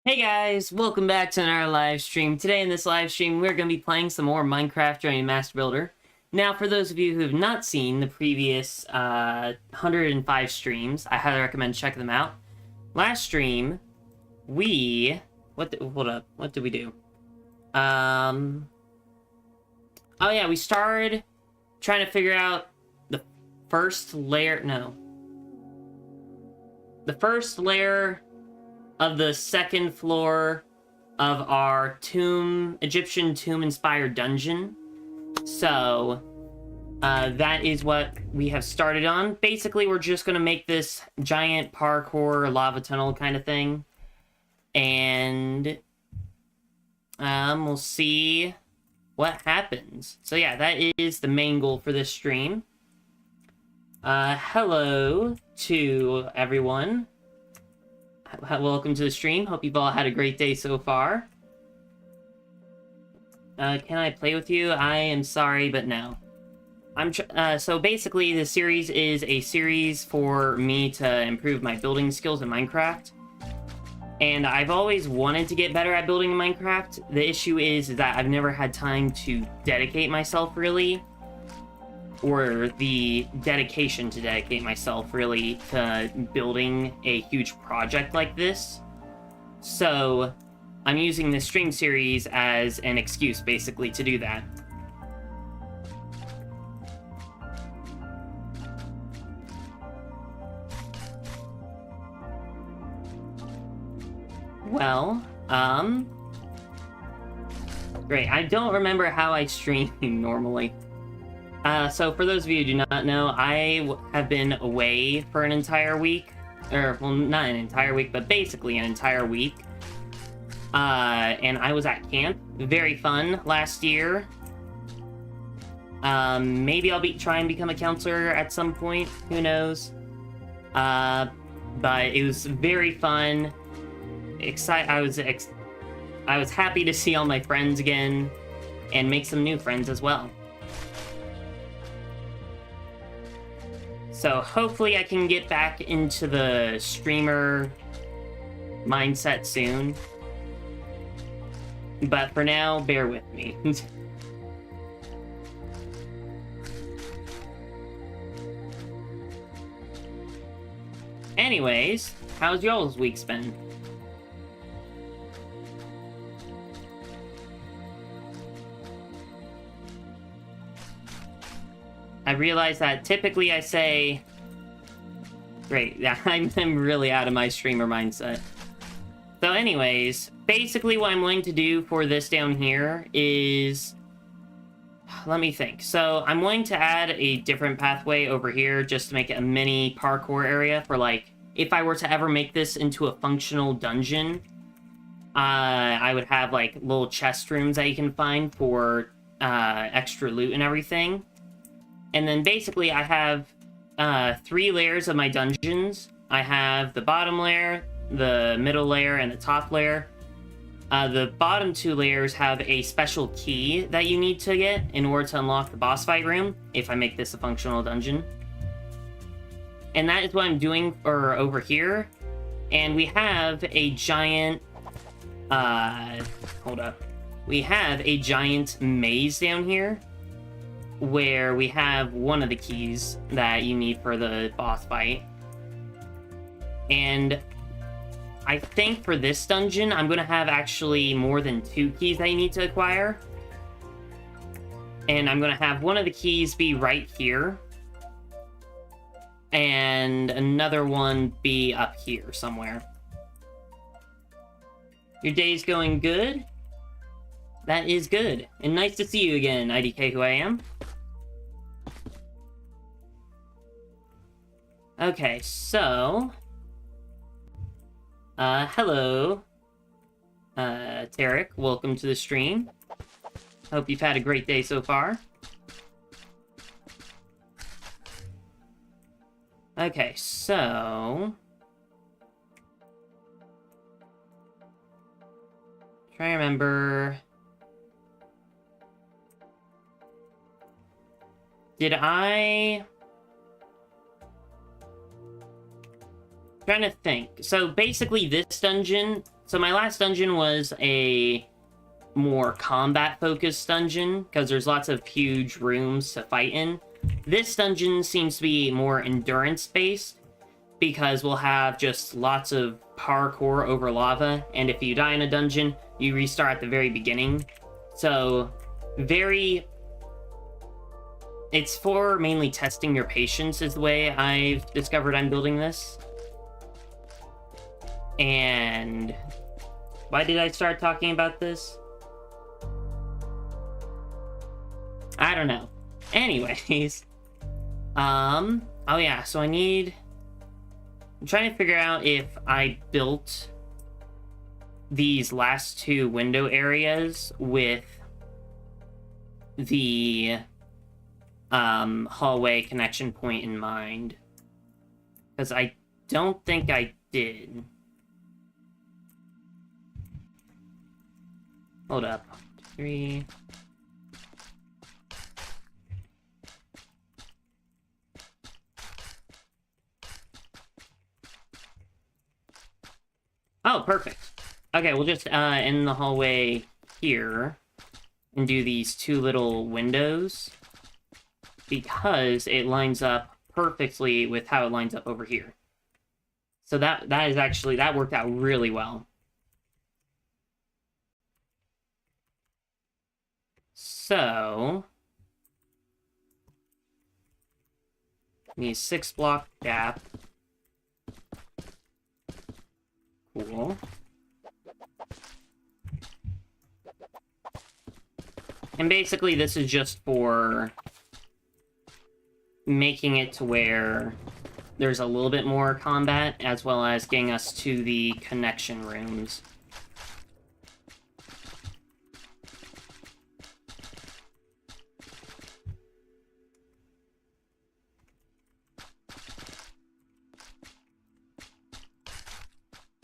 Hey guys, welcome back to another live stream. Today in this live stream, we're going to be playing some more Minecraft BagelMaster Builder. Now, for those of you who have not seen the previous 105 streams, I highly recommend checking them out. Last stream, hold up, what did we do? Oh yeah, we started trying to figure out the first layer, the first layer of the second floor of our Egyptian tomb-inspired dungeon. So, that is what we have started on. Basically, we're just gonna make this giant parkour lava tunnel kind of thing. And, we'll see what happens. So yeah, that is the main goal for this stream. Hello to everyone. Welcome to the stream. Hope you've all had a great day so far. Can I play with you? I am sorry, but no. So basically, the series is a series for me to improve my building skills in Minecraft. And I've always wanted to get better at building in Minecraft. The issue is that I've never had time to dedicate myself, really. Or the dedication to dedicate myself, really, to building a huge project like this. So, I'm using this stream series as an excuse, basically, to do that. Well, great. I don't remember how I stream normally. So for those of you who do not know, I have been away for an entire week. Or, well, not an entire week, but basically an entire week. And I was at camp. Very fun last year. Maybe I'll try and become a counselor at some point. Who knows? But it was very fun. I was happy to see all my friends again. And make some new friends as well. So hopefully I can get back into the streamer mindset soon. But for now, bear with me. Anyways, how's y'all's weeks been? I realize that typically I say... Great, yeah, I'm really out of my streamer mindset. So anyways, basically what I'm going to do for this down here is... Let me think. So I'm going to add a different pathway over here just to make it a mini parkour area for, like, if I were to ever make this into a functional dungeon, I would have, like, little chest rooms that you can find for extra loot and everything. And then basically I have 3 layers of my dungeons. I have the bottom layer, the middle layer, and the top layer. The bottom 2 layers have a special key that you need to get in order to unlock the boss fight room, if I make this a functional dungeon. And that is what I'm doing over here. And we have a giant... hold up. We have a giant maze down here, where we have one of the keys that you need for the boss fight. And I think for this dungeon, I'm going to have actually more than 2 keys that you need to acquire. And I'm going to have one of the keys be right here. And another one be up here somewhere. Your day's going good? That is good. And nice to see you again, IDK who I am. Okay, so... hello. Tarek, welcome to the stream. Hope you've had a great day so far. Okay, so... Try to remember... Did I... Trying to think. So basically this dungeon So my last dungeon was a more combat-focused dungeon, because there's lots of huge rooms to fight in. This dungeon seems to be more endurance-based, because we'll have just lots of parkour over lava, and if you die in a dungeon, you restart at the very beginning. So, it's for mainly testing your patience is the way I've discovered I'm building this. And why did I start talking about this? I don't know. Anyways. Oh yeah, so I'm trying to figure out if I built these last two window areas with the hallway connection point in mind. Because I don't think I did. Hold up. 3... Oh, perfect. Okay, we'll just end the hallway here and do these two little windows because it lines up perfectly with how it lines up over here. So that worked out really well. So need 6-block gap. Cool. And basically this is just for making it to where there's a little bit more combat, as well as getting us to the connection rooms.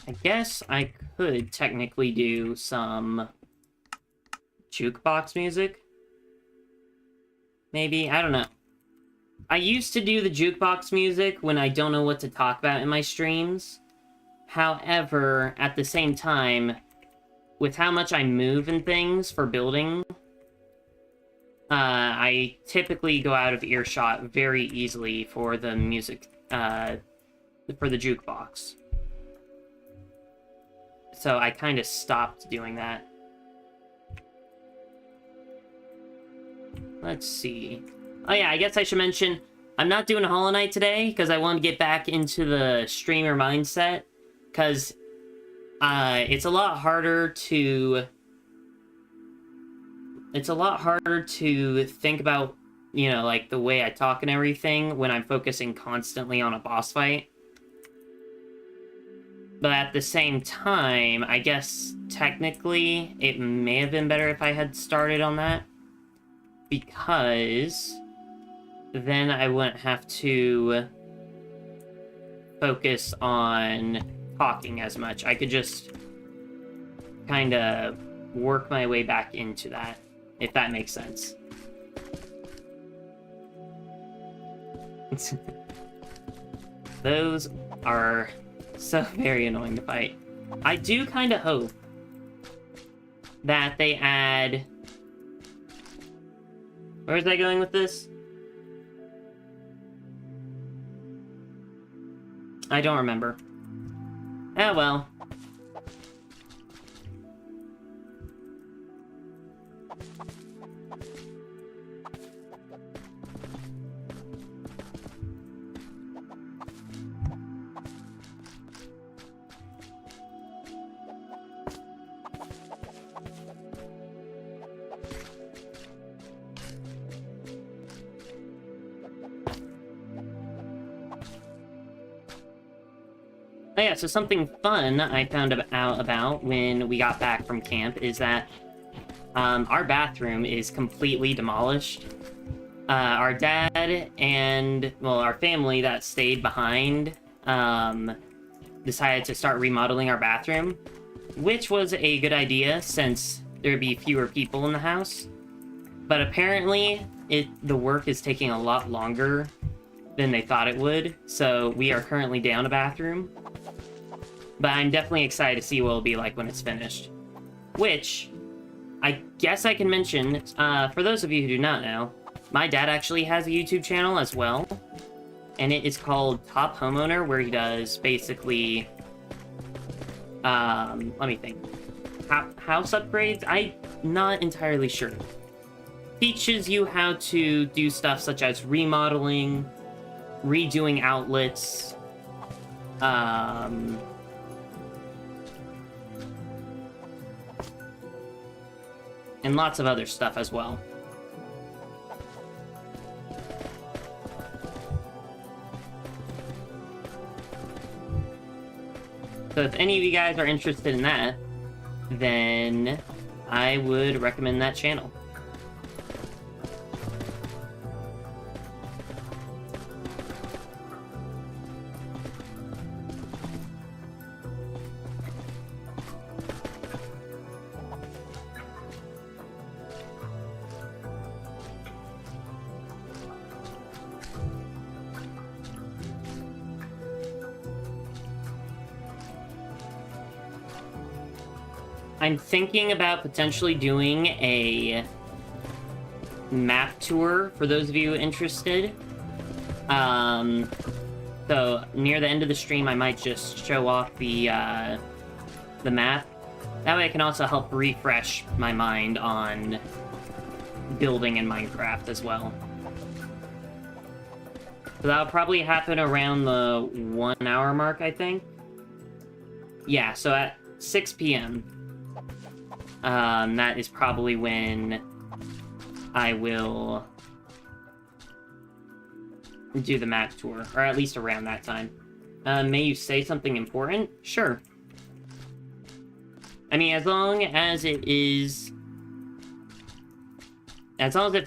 I guess I could technically do some jukebox music. Maybe, I don't know. I used to do the jukebox music when I don't know what to talk about in my streams. However, at the same time, with how much I move and things for building, I typically go out of earshot very easily for the music, for the jukebox. So I kind of stopped doing that. Let's see. Oh yeah, I guess I should mention, I'm not doing Hollow Knight today, because I want to get back into the streamer mindset, because it's a lot harder to think about, you know, like, the way I talk and everything when I'm focusing constantly on a boss fight. But at the same time, I guess technically it may have been better if I had started on that, because then I wouldn't have to focus on talking as much. I could just kind of work my way back into that, if that makes sense. Those are so very annoying to fight. I do kind of hope that they add... Where is I going with this? I don't remember. Oh well. Oh yeah, so something fun I found out about when we got back from camp is that our bathroom is completely demolished. Our dad and, well, our family that stayed behind decided to start remodeling our bathroom, which was a good idea since there'd be fewer people in the house. But apparently, the work is taking a lot longer than they thought it would, so we are currently down a bathroom. but I'm definitely excited to see what it'll be like when it's finished. Which, I guess I can mention, for those of you who do not know, my dad actually has a YouTube channel as well, and it is called Top Homeowner, where he does basically, let me think, house upgrades? I'm not entirely sure. Teaches you how to do stuff such as remodeling, redoing outlets, and lots of other stuff as well. So if any of you guys are interested in that, then I would recommend that channel. I'm thinking about potentially doing a map tour for those of you interested. So near the end of the stream, I might just show off the map. That way I can also help refresh my mind on building in Minecraft as well. So that'll probably happen around the 1 hour mark, I think. Yeah, so at 6 p.m. That is probably when I will do the map tour, or at least around that time. May you say something important? Sure. I mean, as long as it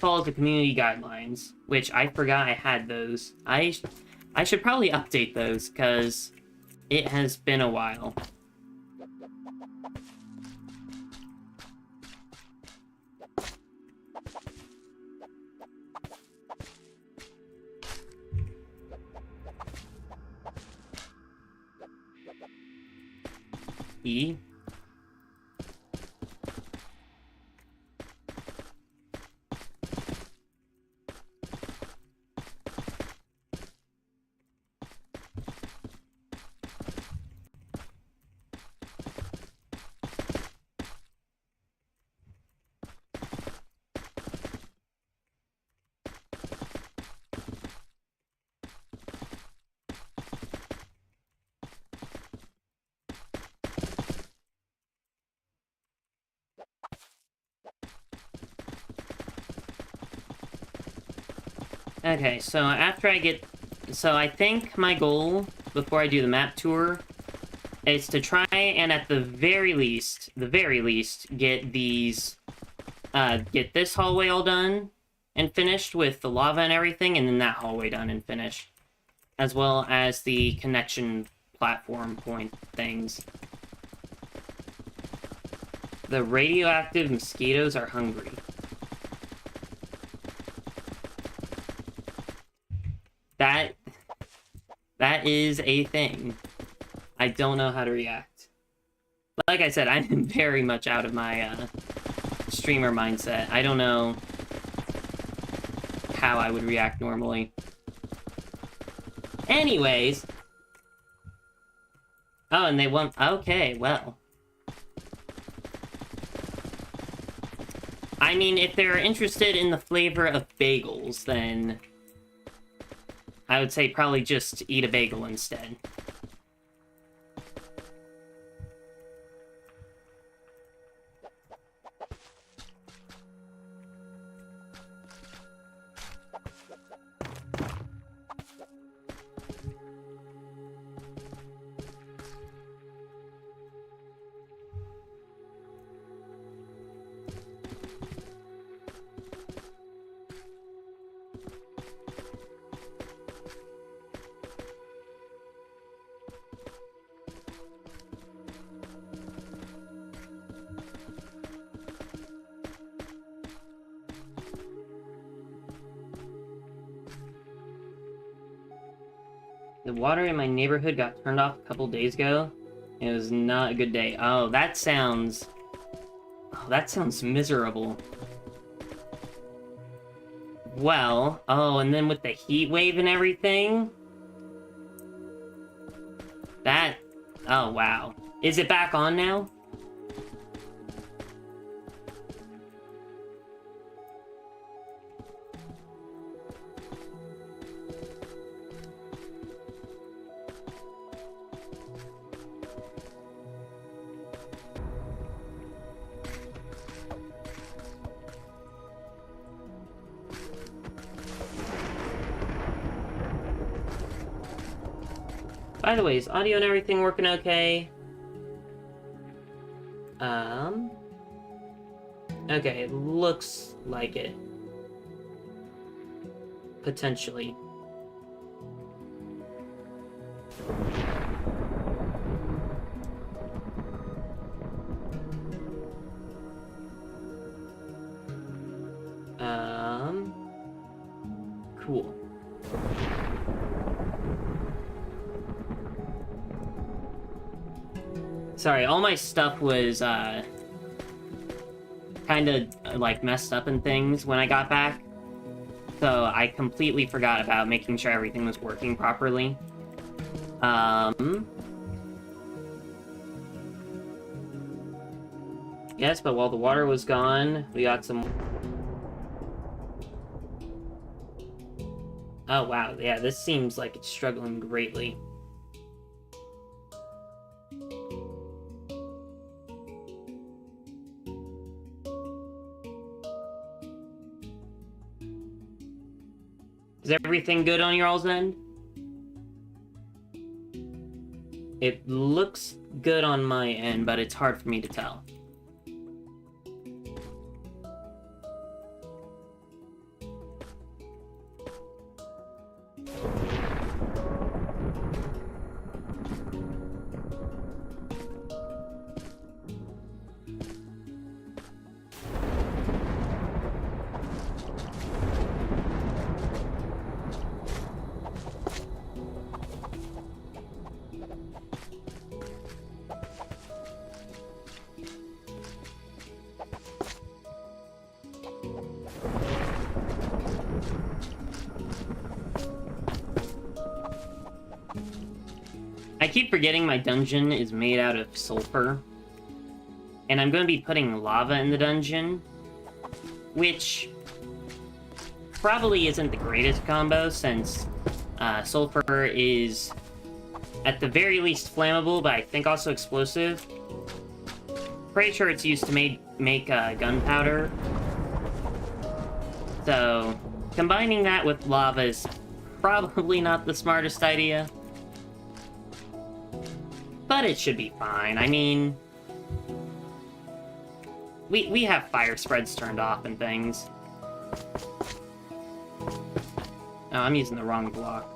follows the community guidelines, which I forgot I had those. I should probably update those, because it has been a while. E. Okay, so after I get... So I think my goal, before I do the map tour, is to try and at the very least, get these... get this hallway all done and finished with the lava and everything, and then that hallway done and finished. As well as the connection platform point things. The radioactive mosquitoes are hungry. That is a thing. I don't know how to react. Like I said, I'm very much out of my streamer mindset. I don't know how I would react normally. Anyways. Oh, and they want... Okay, well. I mean, if they're interested in the flavor of bagels, then I would say probably just eat a bagel instead. The water in my neighborhood got turned off a couple days ago. It was not a good day. Oh, that sounds... Oh, that sounds miserable. Well, oh, and then with the heat wave and everything... That... Oh, wow. Is it back on now? By the way, is audio and everything working okay? Okay, it looks like it. Potentially. Cool. Sorry, all my stuff was, kind of, like, messed up and things when I got back. So I completely forgot about making sure everything was working properly. Yes, but while the water was gone, we got some... Oh, wow. Yeah, this seems like it's struggling greatly. Is everything good on your all's end? It looks good on my end, but it's hard for me to tell. I keep forgetting my dungeon is made out of sulfur. And I'm going to be putting lava in the dungeon, which probably isn't the greatest combo, since sulfur is at the very least flammable, but I think also explosive. Pretty sure it's used to make gunpowder. So combining that with lava is probably not the smartest idea. But it should be fine. I mean, we have fire spreads turned off and things. Oh, I'm using the wrong block.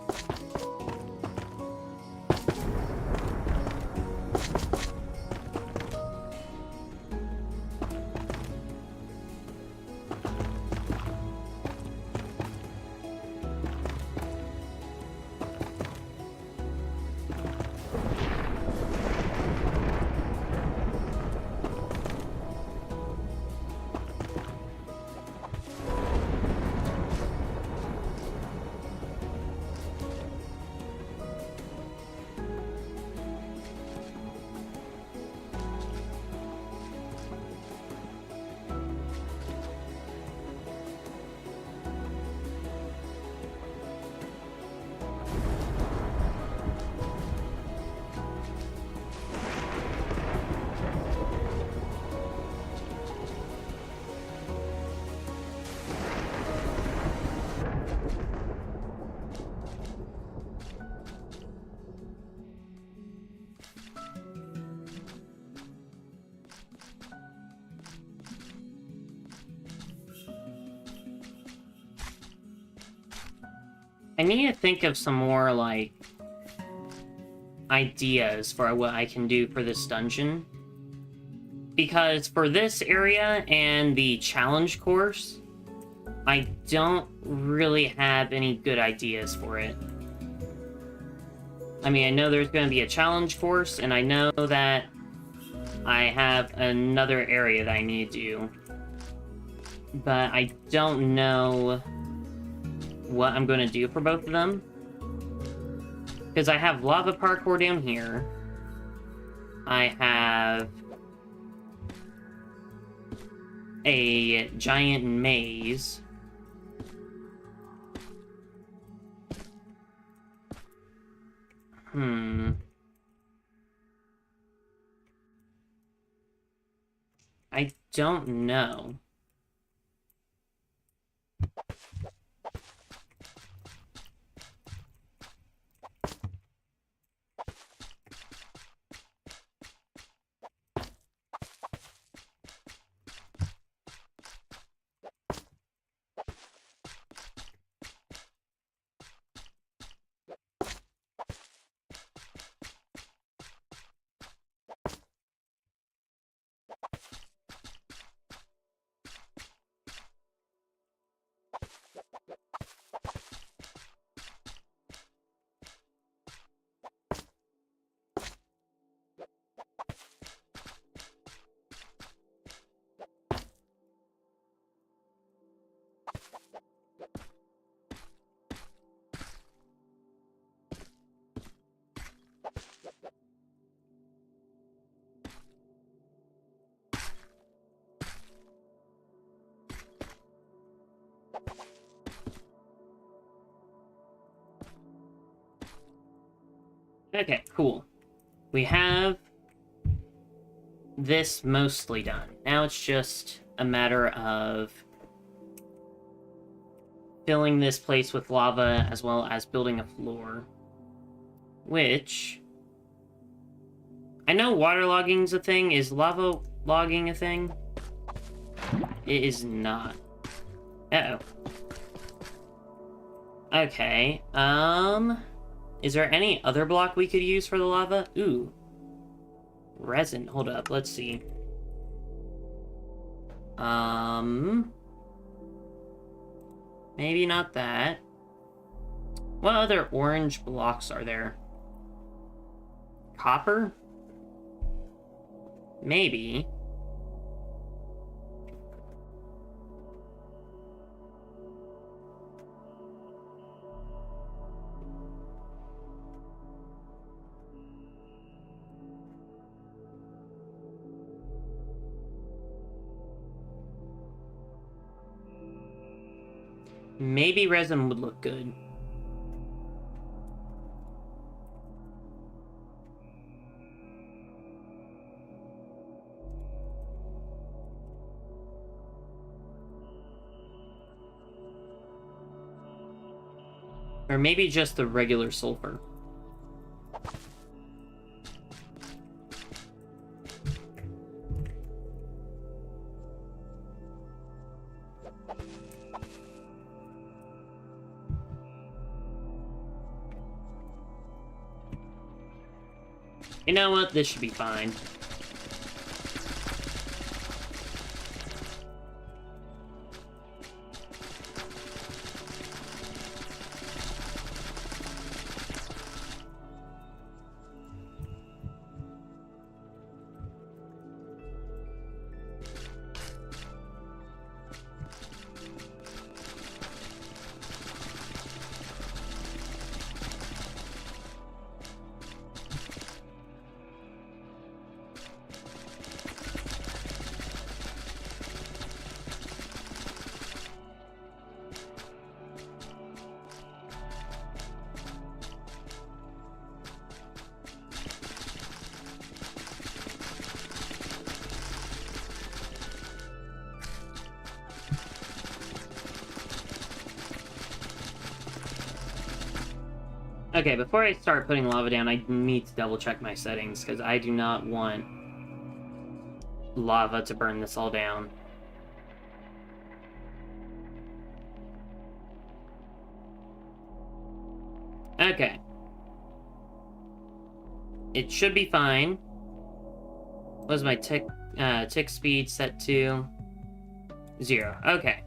I need to think of some more, like, ideas for what I can do for this dungeon. Because for this area and the challenge course, I don't really have any good ideas for it. I mean, I know there's going to be a challenge course, and I know that I have another area that I need to do. But I don't know what I'm going to do for both of them. Because I have lava parkour down here. I have a giant maze. I don't know. Okay, cool. We have this mostly done. Now it's just a matter of filling this place with lava as well as building a floor. Which... I know waterlogging's a thing. Is lava logging a thing? It is not. Uh-oh. Okay, is there any other block we could use for the lava? Ooh. Resin. Hold up, let's see. Maybe not that. What other orange blocks are there? Copper? Maybe. Maybe resin would look good. Or maybe just the regular sulfur. You know what? This should be fine. Okay, before I start putting lava down, I need to double check my settings, because I do not want lava to burn this all down. Okay. It should be fine. What was my tick speed set to? 0. Okay.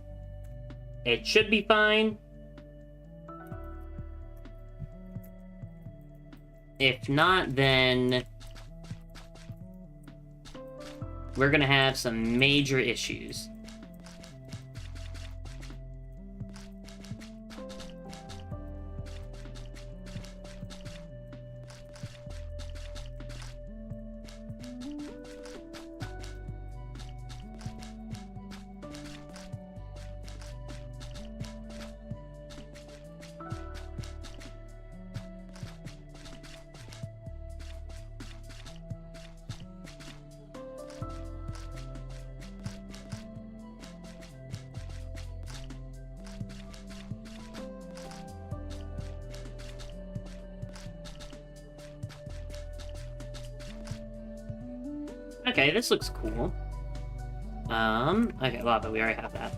It should be fine. If not, then we're gonna have some major issues. Okay, this looks cool. Okay, lava, we already have that.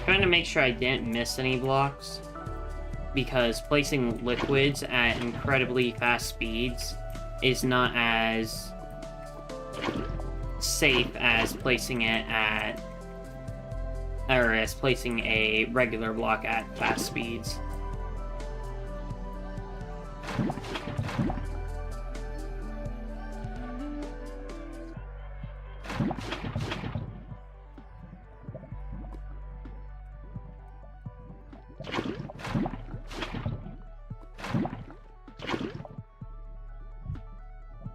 Trying to make sure I didn't miss any blocks, because placing liquids at incredibly fast speeds is not as safe as placing it at, or as placing a regular block at fast speeds.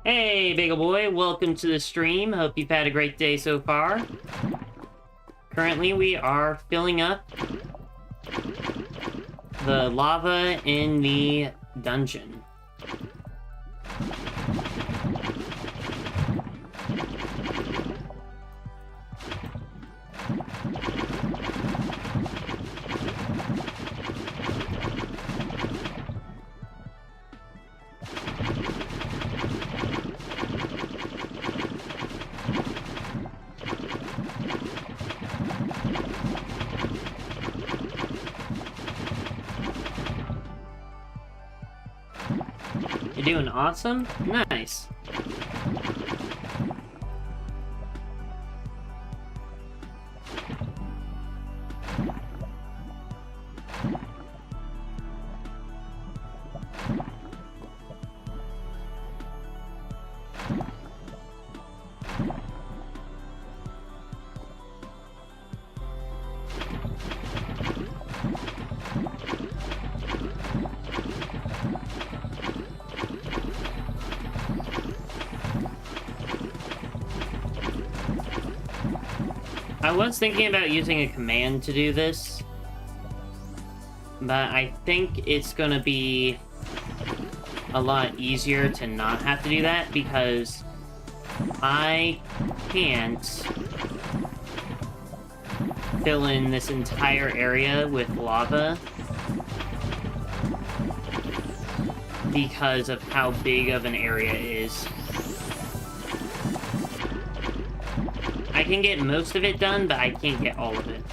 Hey, Bagel Boy, welcome to the stream. Hope you've had a great day so far. Currently, we are filling up the lava in the dungeon. You're doing awesome? Nice. I was thinking about using a command to do this, but I think it's gonna be a lot easier to not have to do that, because I can't fill in this entire area with lava because of how big of an area it is. I can get most of it done, but I can't get all of it.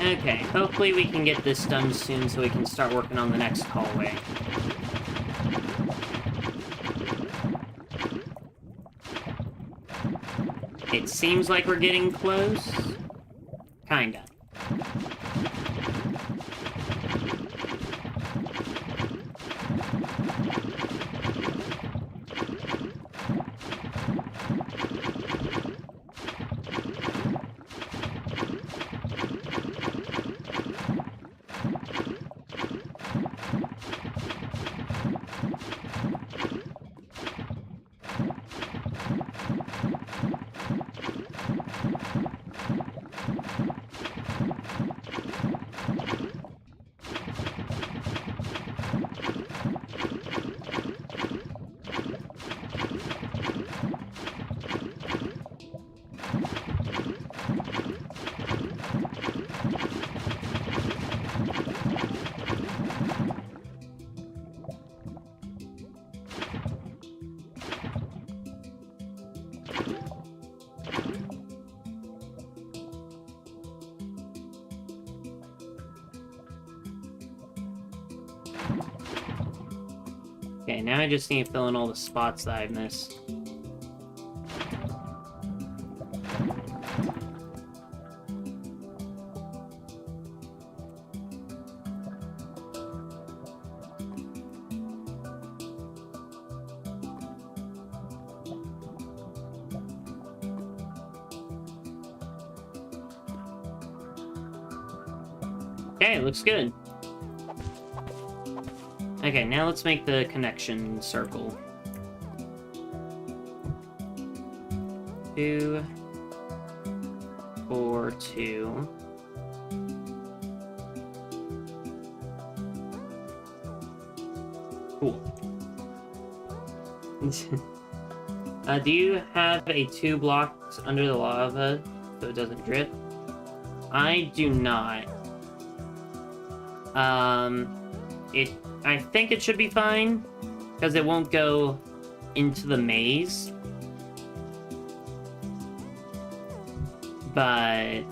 Okay, hopefully we can get this done soon so we can start working on the next hallway. It seems like we're getting close. Kinda. Okay, now I just need to fill in all the spots that I've missed. Okay, looks good. Okay, now let's make the connection circle. 2, 4, 2. Cool. Do you have a 2 blocks under the lava so it doesn't drip? I do not. I think it should be fine, because it won't go into the maze. But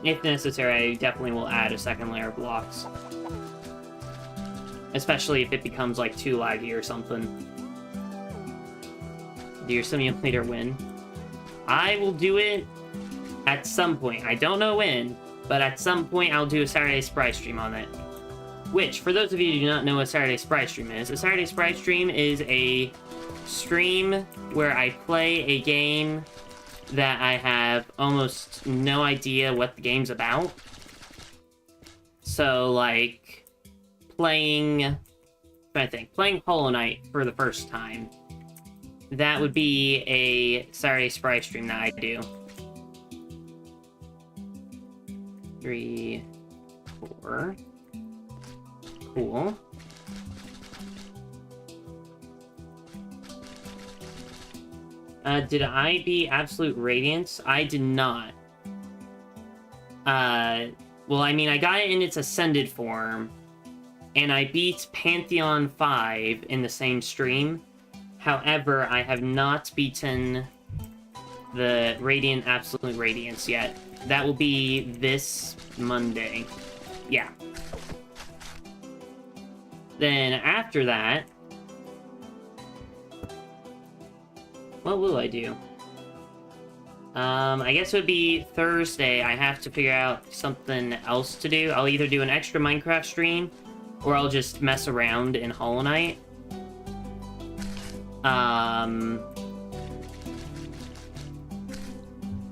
if necessary, I definitely will add a second layer of blocks. Especially if it becomes, like, too laggy or something. Do your simulator win? I will do it at some point. I don't know when, but at some point I'll do a Saturday Sprite stream on it. Which, for those of you who do not know what a Saturday Sprite stream is, a Saturday Sprite stream is a stream where I play a game that I have almost no idea what the game's about. So, like, playing Hollow Knight for the first time. That would be a Saturday Sprite stream that I do. 3, 4. Cool. Did I beat Absolute Radiance? I did not. Well, I mean, I got it in its Ascended form, and I beat Pantheon 5 in the same stream. However, I have not beaten the Radiant Absolute Radiance yet. That will be this Monday. Yeah. Then after that, what will I do? I guess it would be Thursday. I have to figure out something else to do. I'll either do an extra Minecraft stream, or I'll just mess around in Hollow Knight.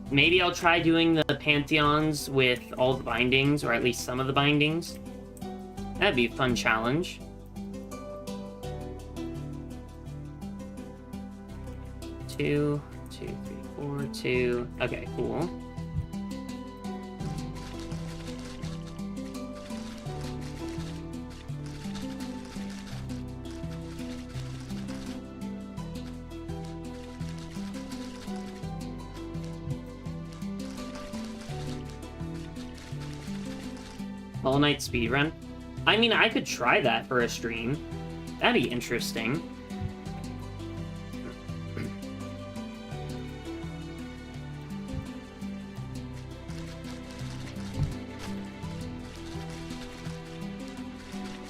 Maybe I'll try doing the Pantheons with all the bindings, or at least some of the bindings. That'd be a fun challenge. 2, 2, 3, 4, 2. Okay, cool. Hollow Knight speedrun? I mean, I could try that for a stream. That'd be interesting.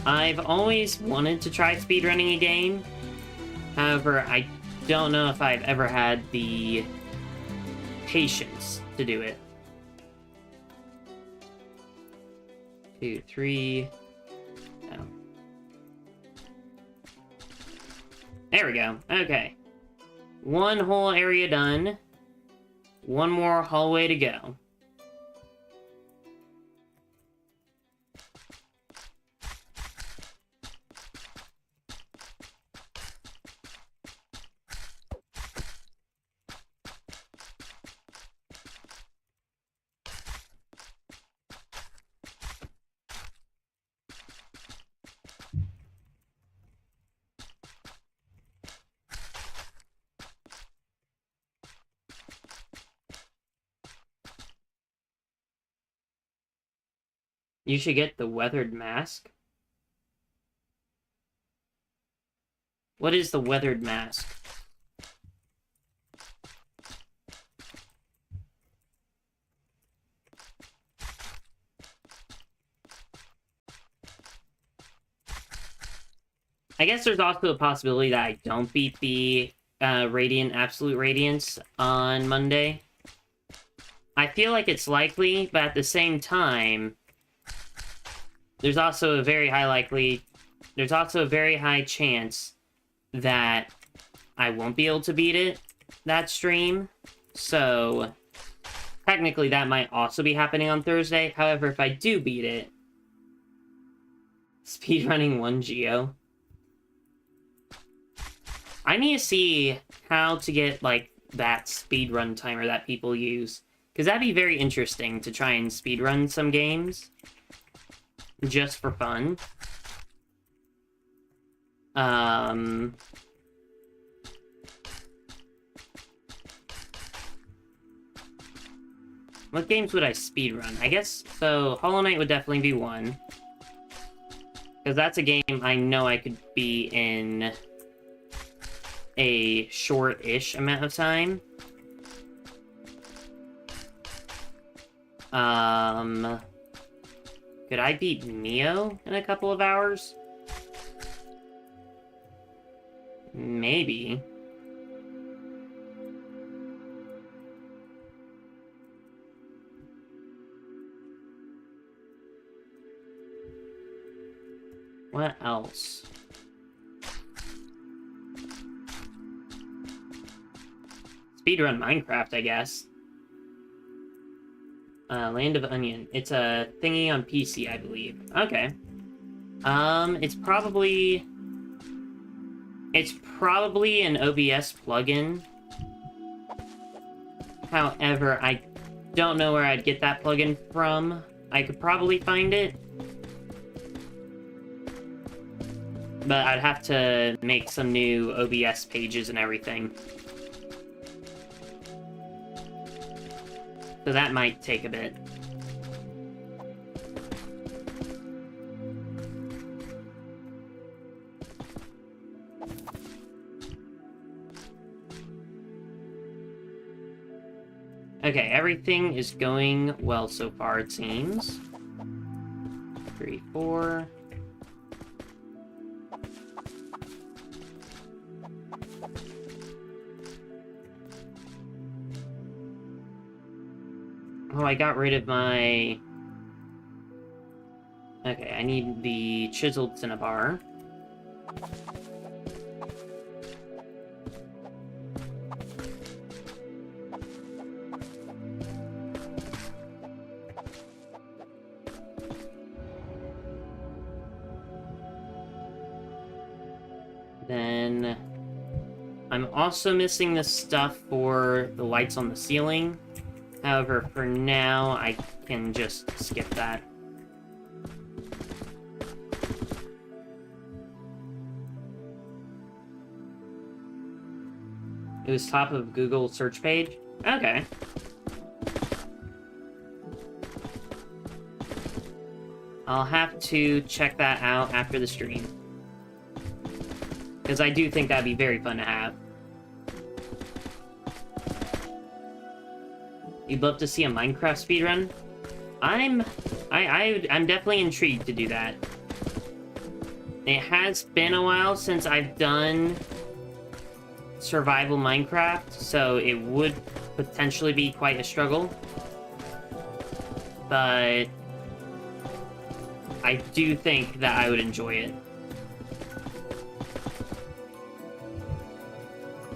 I've always wanted to try speedrunning a game. However, I don't know if I've ever had the patience to do it. 2, 3. Oh. There we go. Okay. One whole area done. One more hallway to go. You should get the weathered mask. What is the weathered mask? I guess there's also a possibility that I don't beat the Radiant Absolute Radiance on Monday. I feel like it's likely, but at the same time, there's also a very high chance that I won't be able to beat it that stream. So technically that might also be happening on Thursday. However, if I do beat it, speedrunning 1 Geo. I need to see how to get, like, that speedrun timer that people use. Because that'd be very interesting to try and speedrun some games. Just for fun. What games would I speedrun? I guess, so Hollow Knight would definitely be one. Because that's a game I know I could be in a short-ish amount of time. Could I beat Neo in a couple of hours? Maybe. What else? Speedrun Minecraft, I guess. Land of Onion. It's a thingy on PC, I believe. Okay. It's probably an OBS plugin. However, I don't know where I'd get that plugin from. I could probably find it. But I'd have to make some new OBS pages and everything. So that might take a bit. Okay, everything is going well so far, it seems. 3, 4... Oh, I got rid of my... Okay, I need the chiseled cinnabar. Then... I'm also missing the stuff for the lights on the ceiling. However, for now, I can just skip that. It was top of Google search page? Okay. I'll have to check that out after the stream. Because I do think that'd be very fun to have. You'd love to see a Minecraft speedrun? I'm definitely intrigued to do that. It has been a while since I've done survival Minecraft, so it would potentially be quite a struggle. But I do think that I would enjoy it.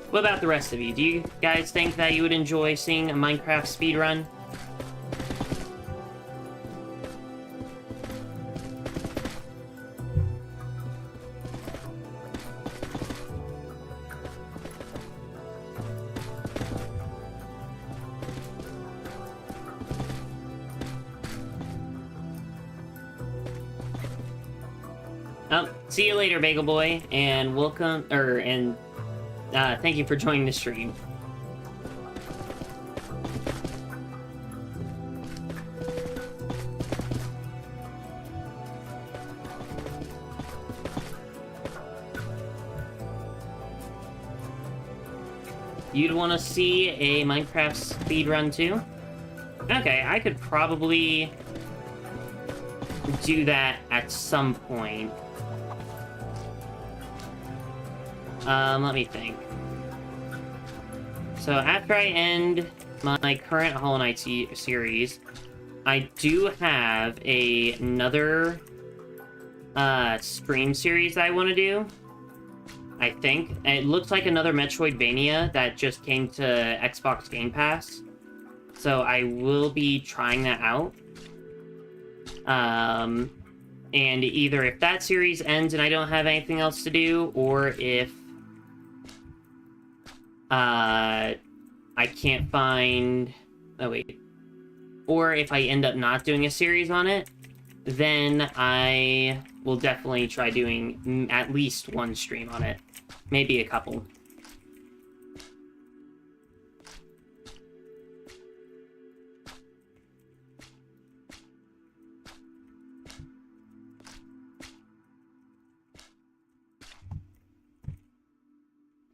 What about the rest of you? Do you guys think that you would enjoy seeing a Minecraft speedrun? Oh, see you later, Bagel Boy, and welcome, thank you for joining the stream. You'd want to see a Minecraft speedrun too? Okay, I could probably do that at some point. Let me think. So after I end my current Hollow Knight series, I do have another stream series that I want to do. I think. And it looks like another Metroidvania that just came to Xbox Game Pass. So I will be trying that out. And either if that series ends and I don't have anything else to do, or if I can't find... Oh, wait. Or if I end up not doing a series on it, then I will definitely try doing at least one stream on it. Maybe a couple.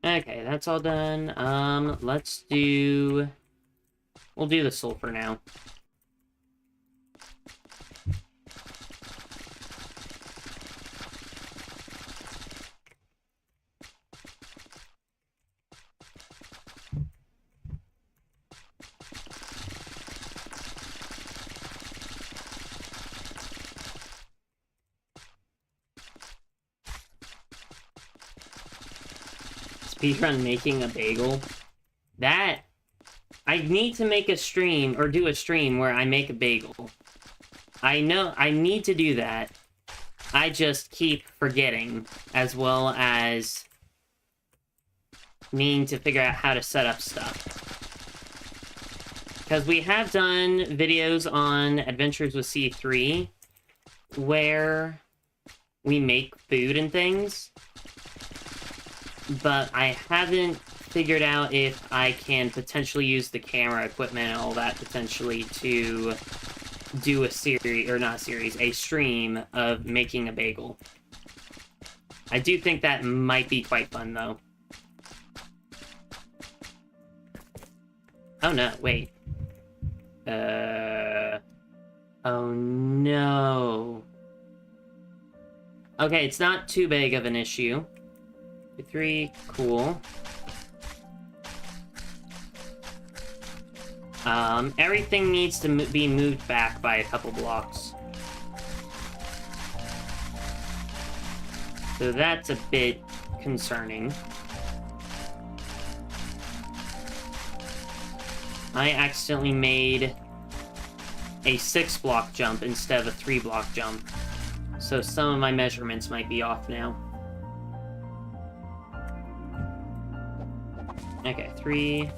Okay, that's all done. Let's do... We'll do the sulfur now. Speedrun making a bagel. That... I need to make a stream, or do a stream where I make a bagel. I know I need to do that. I just keep forgetting, as well as needing to figure out how to set up stuff. Because we have done videos on Adventures with C3, where we make food and things, but I haven't figured out if I can potentially use the camera equipment and all that potentially to do a series, or not a series, a stream of making a bagel. I do think that might be quite fun, though. Oh no, wait. Oh no. Okay, it's not too big of an issue. 3, cool. Everything needs to be moved back by a couple blocks. So that's a bit concerning. I accidentally made a 6-block jump instead of a 3-block jump. So some of my measurements might be off now. Okay, 3...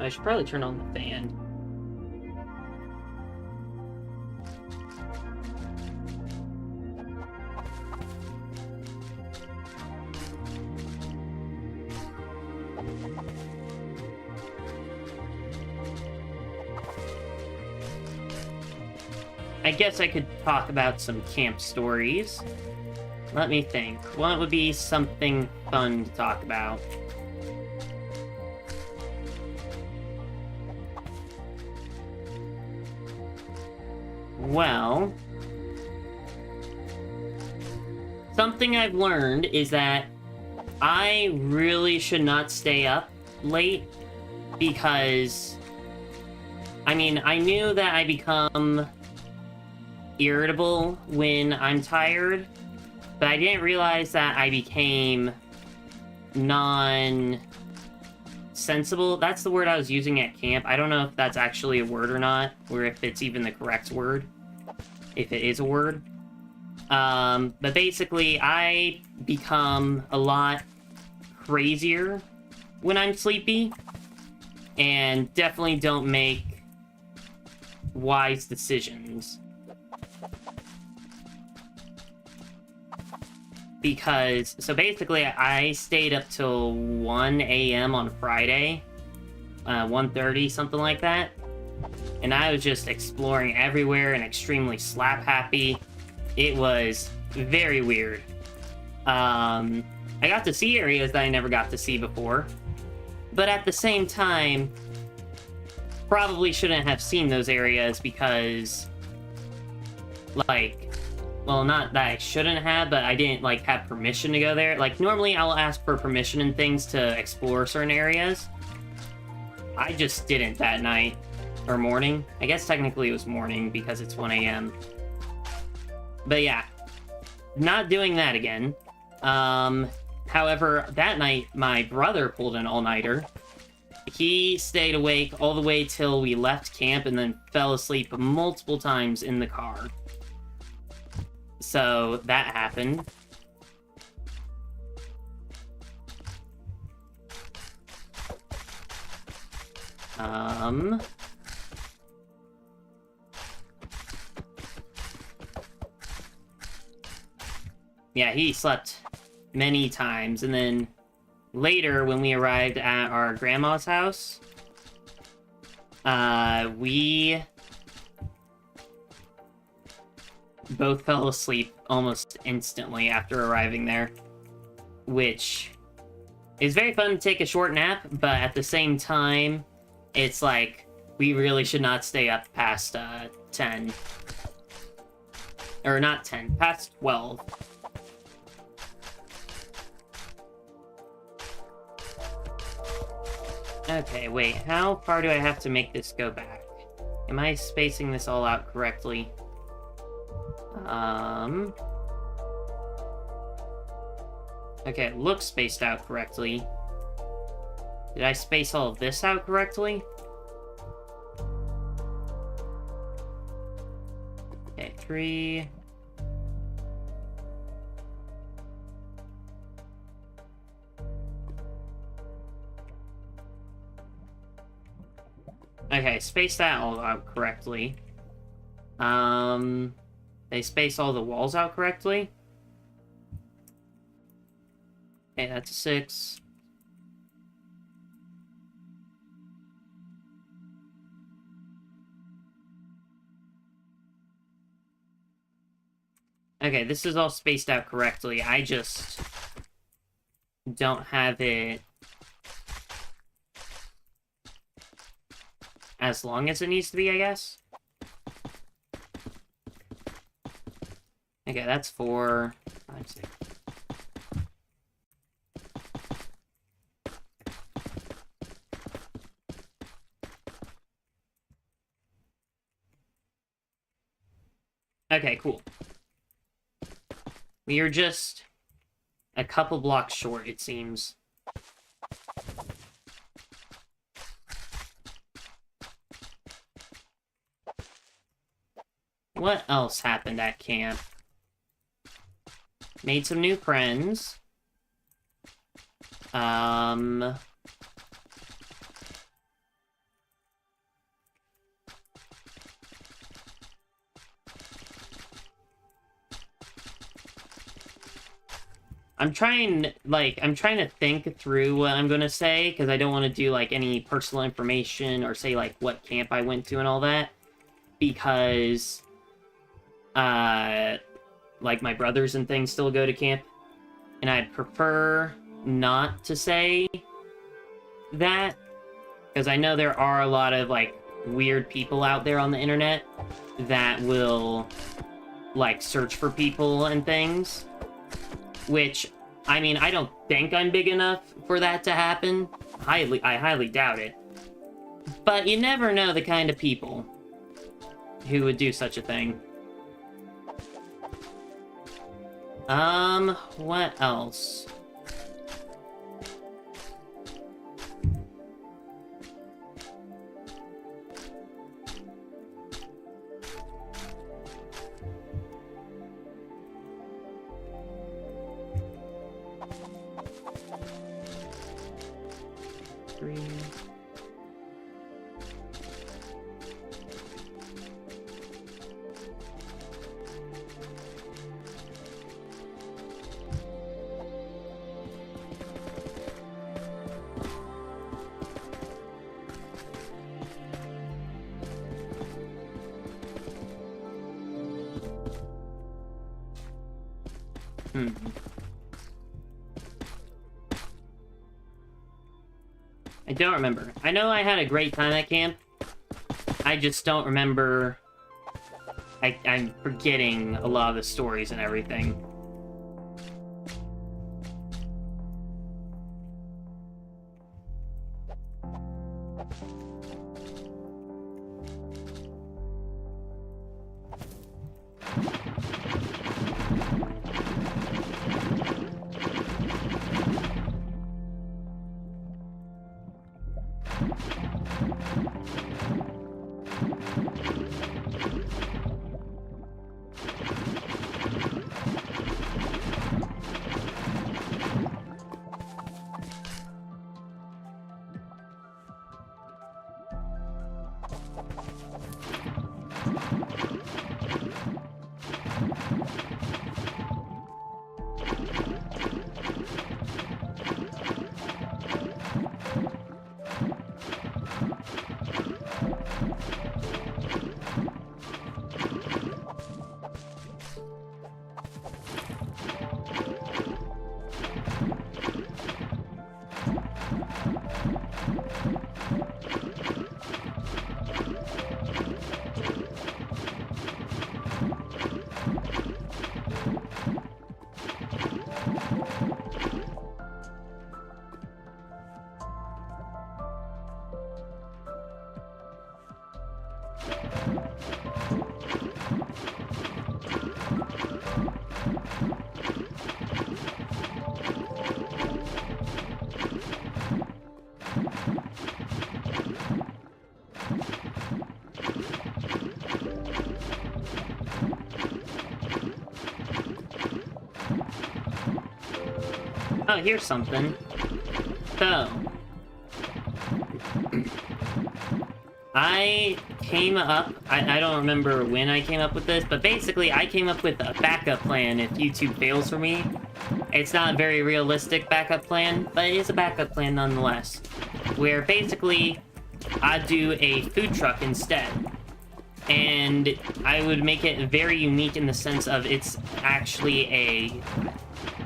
I should probably turn on the fan. I guess I could talk about some camp stories. Let me think. What would be something fun to talk about? Well, something I've learned is that I really should not stay up late because, I mean, I knew that I become irritable when I'm tired, but I didn't realize that I became non-sensible. That's the word I was using at camp. I don't know if that's actually a word or not, or if it's even the correct word, if it is a word. But basically, I become a lot crazier when I'm sleepy, and definitely don't make wise decisions. because, so basically I stayed up till 1 a.m. on Friday, 1:30, something like that, and I was just exploring everywhere and extremely slap happy. It was very weird. I got to see areas that I never got to see before, but at the same time, probably shouldn't have seen those areas because, like, well, not that I shouldn't have, but I didn't, like, have permission to go there. Like, normally I'll ask for permission and things to explore certain areas. I just didn't that night. Or morning. I guess technically it was morning because it's 1 a.m. But yeah, not doing that again. However, that night, my brother pulled an all-nighter. He stayed awake all the way till we left camp and then fell asleep multiple times in the car. So that happened. Yeah, he slept many times, and then later when we arrived at our grandma's house, we both fell asleep almost instantly after arriving there, which is very fun to take a short nap, but at the same time, it's like, we really should not stay up past 10. Or not 10, past 12. Okay, wait, how far do I have to make this go back? Am I spacing this all out correctly? Okay, it looks spaced out correctly. Did I space all of this out correctly? Okay, 3... Okay, space that all out correctly. They space all the walls out correctly. Okay, that's a 6. Okay, this is all spaced out correctly. I just don't have it as long as it needs to be, I guess. Okay, that's 4, 5, 6. Okay, cool. We are just a couple blocks short, it seems. What else happened at camp? Made some new friends. I'm trying to think through what I'm gonna say, because I don't want to do, like, any personal information or say, like, what camp I went to and all that. Because, like, my brothers and things still go to camp. And I'd prefer not to say that, because I know there are a lot of, like, weird people out there on the internet that will, like, search for people and things. Which, I mean, I don't think I'm big enough for that to happen. I highly doubt it. But you never know the kind of people who would do such a thing. What else? Hmm. I don't remember. I know I had a great time at camp. I just don't remember... I'm forgetting a lot of the stories and everything. Oh, here's something. So, I came up, I don't remember when I came up with this, but basically I came up with a backup plan if YouTube fails for me. It's not a very realistic backup plan, but it is a backup plan nonetheless. Where basically, I'd do a food truck instead. And I would make it very unique in the sense of it's actually a...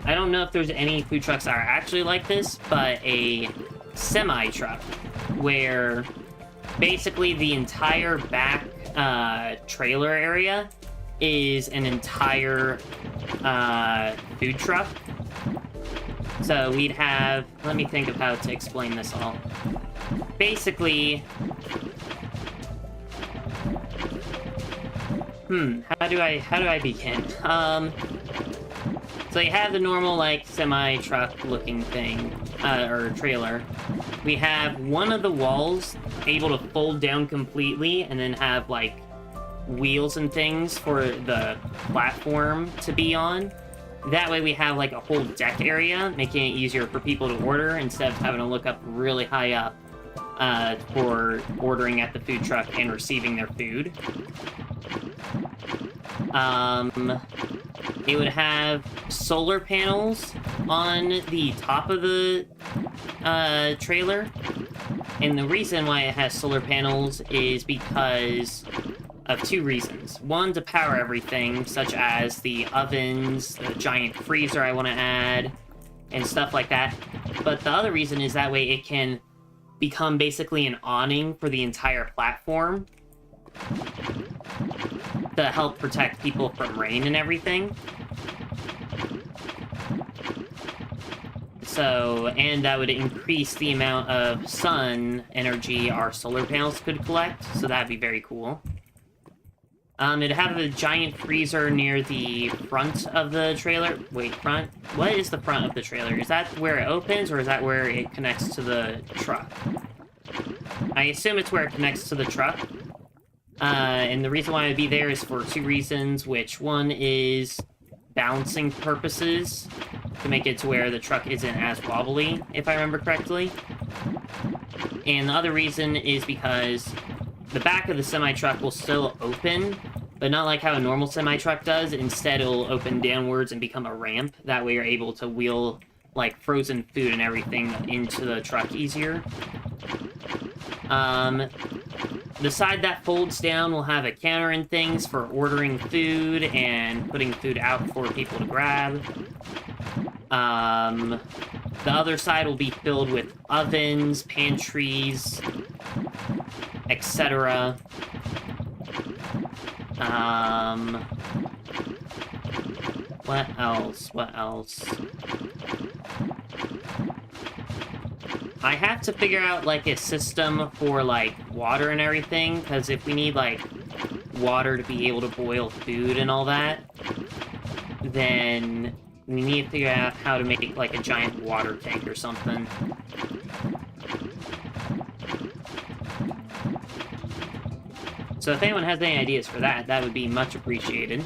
I don't know if there's any food trucks that are actually like this, but a semi-truck, where basically the entire back trailer area is an entire food truck. So we'd have... Let me think of how to explain this all. Basically... How do I begin? So you have the normal, like, semi-truck looking thing, or trailer. We have one of the walls able to fold down completely and then have, like, wheels and things for the platform to be on. That way we have, like, a whole deck area, making it easier for people to order instead of having to look up really high up for ordering at the food truck and receiving their food. It would have solar panels on the top of the trailer. And the reason why it has solar panels is because of two reasons. One, to power everything, such as the ovens, the giant freezer I want to add, and stuff like that. But the other reason is that way it can become basically an awning for the entire platform to help protect people from rain and everything. So, and that would increase the amount of sun energy our solar panels could collect, so that'd be very cool. It'd have a giant freezer near the front of the trailer. Wait, front? What is the front of the trailer? Is that where it opens, or is that where it connects to the truck? I assume it's where it connects to the truck. And the reason why I'd be there is for two reasons, which one is balancing purposes, to make it to where the truck isn't as wobbly, if I remember correctly. And the other reason is because the back of the semi-truck will still open, but not like how a normal semi-truck does. Instead, it'll open downwards and become a ramp. That way you're able to wheel, like, frozen food and everything into the truck easier. The side that folds down will have a counter and things for ordering food and putting food out for people to grab. The other side will be filled with ovens, pantries, etc. What else? What else? I have to figure out, like, a system for, like, water and everything, because if we need, like, water to be able to boil food and all that, then we need to figure out how to make, like, a giant water tank or something. So if anyone has any ideas for that, that would be much appreciated.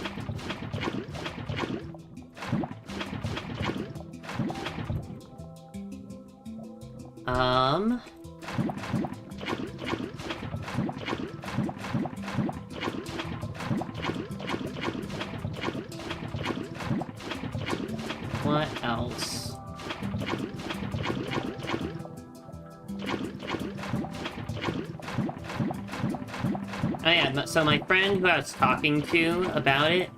What else? Oh yeah, so my friend who I was talking to about it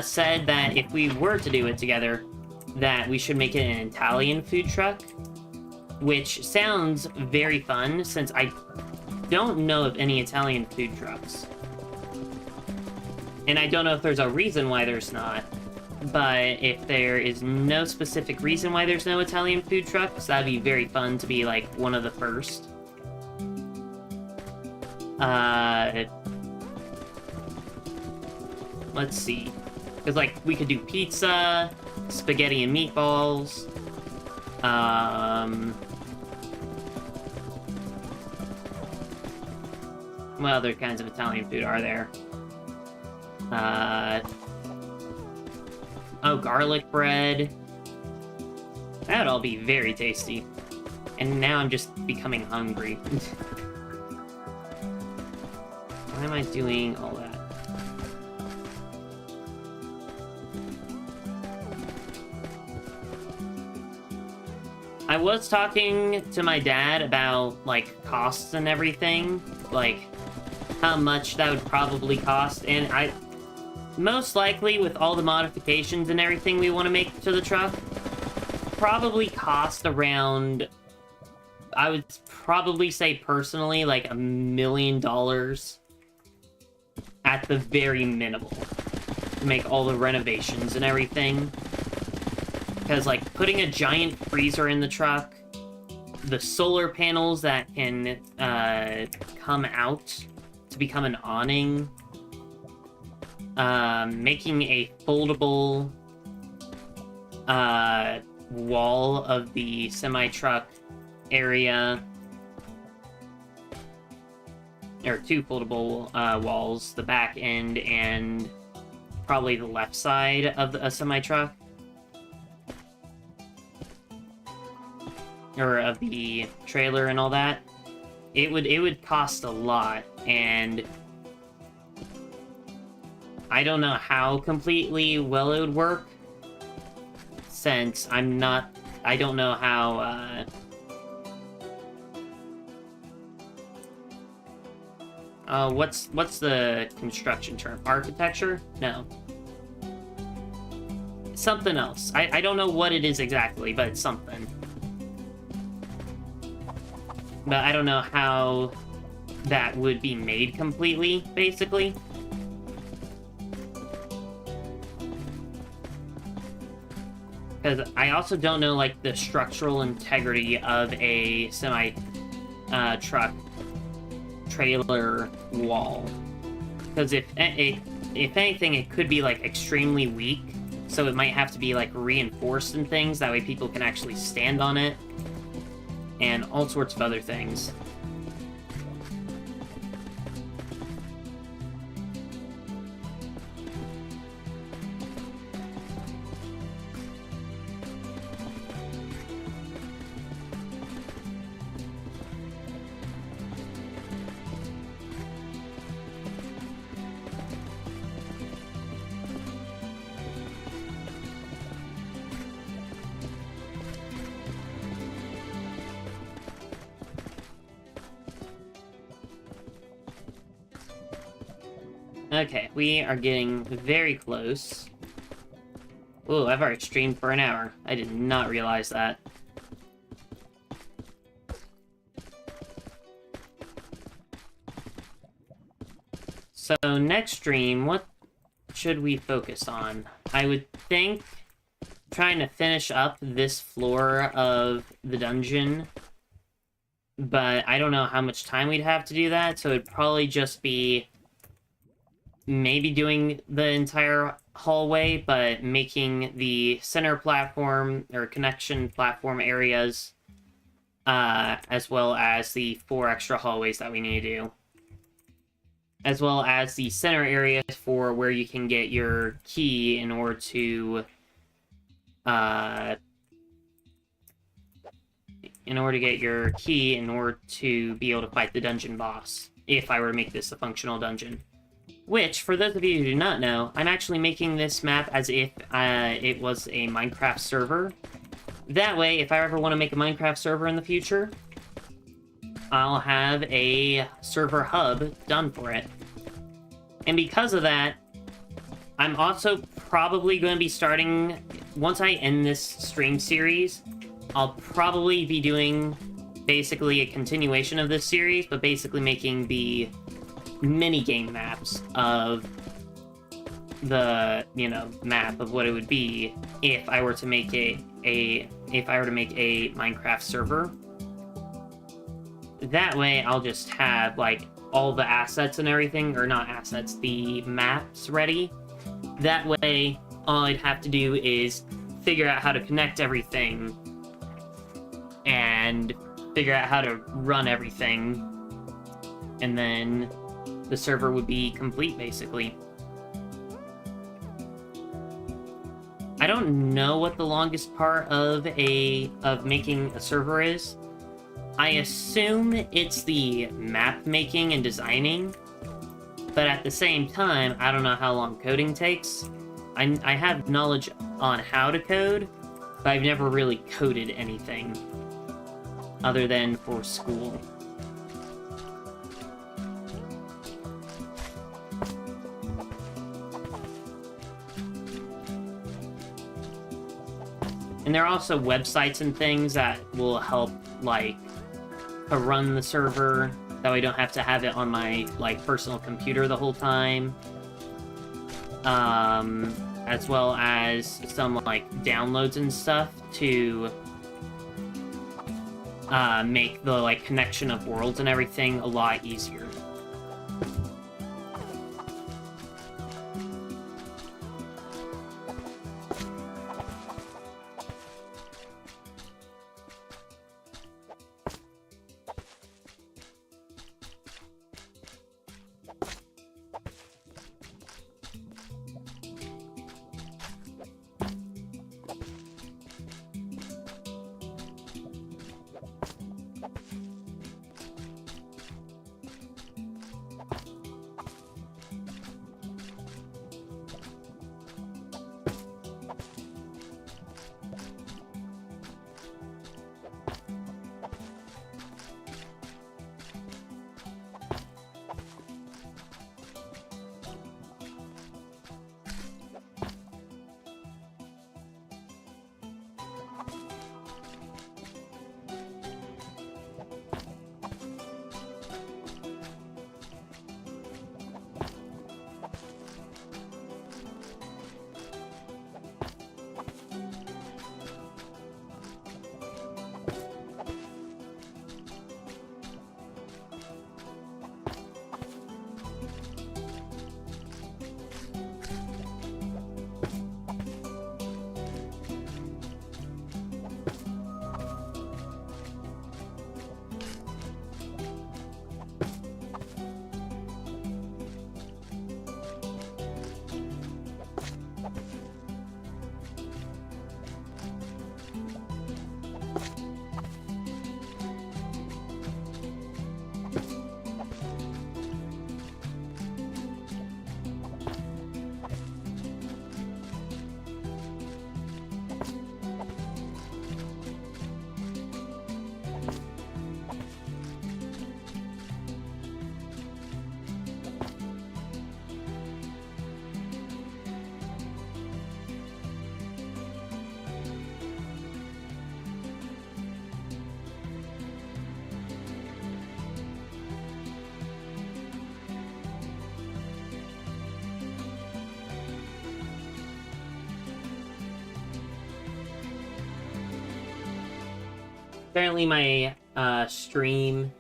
said that if we were to do it together, that we should make it an Italian food truck, which sounds very fun, since I don't know of any Italian food trucks. And I don't know if there's a reason why there's not, but if there is no specific reason why there's no Italian food trucks, that'd be very fun to be, like, one of the first. Let's see. Because, like, we could do pizza, spaghetti and meatballs, what other kinds of Italian food are there? Oh, garlic bread. That would all be very tasty. And now I'm just becoming hungry. Why am I doing all that? I was talking to my dad about, like, costs and everything. Like, how much that would probably cost. And most likely, with all the modifications and everything we want to make to the truck, probably cost around, I would probably say personally, like $1 million at the very minimal to make all the renovations and everything. Because, like, putting a giant freezer in the truck, the solar panels that can come out to become an awning, making a foldable wall of the semi-truck area, or 2 foldable walls, the back end and probably the left side of a semi-truck, or of the trailer and all that. It would cost a lot, and I don't know how completely well it would work, since I don't know how, what's the construction term? Architecture? No. Something else. I don't know what it is exactly, but it's something. But I don't know how that would be made completely, basically. Because I also don't know, like, the structural integrity of a semi-truck trailer wall. Because if anything, it could be, like, extremely weak, so it might have to be, like, reinforced and things, that way people can actually stand on it, and all sorts of other things. Okay, we are getting very close. Ooh, I've already streamed for an hour. I did not realize that. So, next stream, what should we focus on? I would think trying to finish up this floor of the dungeon, but I don't know how much time we'd have to do that, so it'd probably just be maybe doing the entire hallway, but making the center platform or connection platform areas, as well as the 4 extra hallways that we need to do. As well as the center areas for where you can get your key in order to, be able to fight the dungeon boss, if I were to make this a functional dungeon. Which, for those of you who do not know, I'm actually making this map as if it was a Minecraft server. That way, if I ever want to make a Minecraft server in the future, I'll have a server hub done for it. And because of that, I'm also probably going to be starting, once I end this stream series, I'll probably be doing basically a continuation of this series, but basically making the mini-game maps of the, map of what it would be if I were to make a Minecraft server. That way, I'll just have, all the assets and everything, or not assets, the maps ready. That way, all I'd have to do is figure out how to connect everything, and figure out how to run everything, and then the server would be complete, basically. I don't know what the longest part of making a server is. I assume it's the map making and designing, but at the same time, I don't know how long coding takes. I have knowledge on how to code, but I've never really coded anything other than for school. And there are also websites and things that will help, to run the server. That way I don't have to have it on my, personal computer the whole time. As well as some, downloads and stuff to make the, connection of worlds and everything a lot easier. Apparently my stream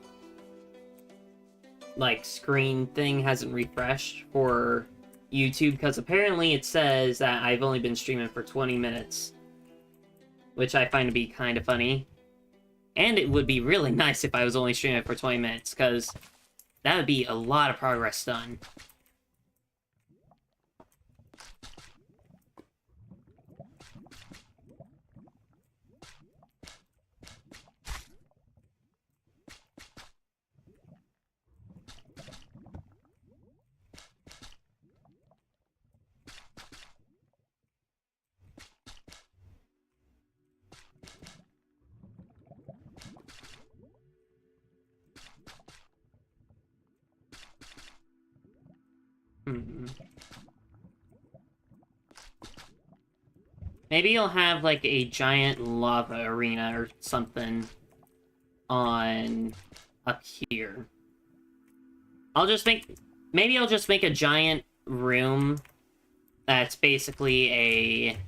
like screen thing hasn't refreshed for YouTube, because apparently it says that I've only been streaming for 20 minutes, which I find to be kind of funny. And it would be really nice if I was only streaming for 20 minutes, because that would be a lot of progress done. Maybe you'll have, like, a giant lava arena or something on up here. Maybe I'll just make a giant room that's basically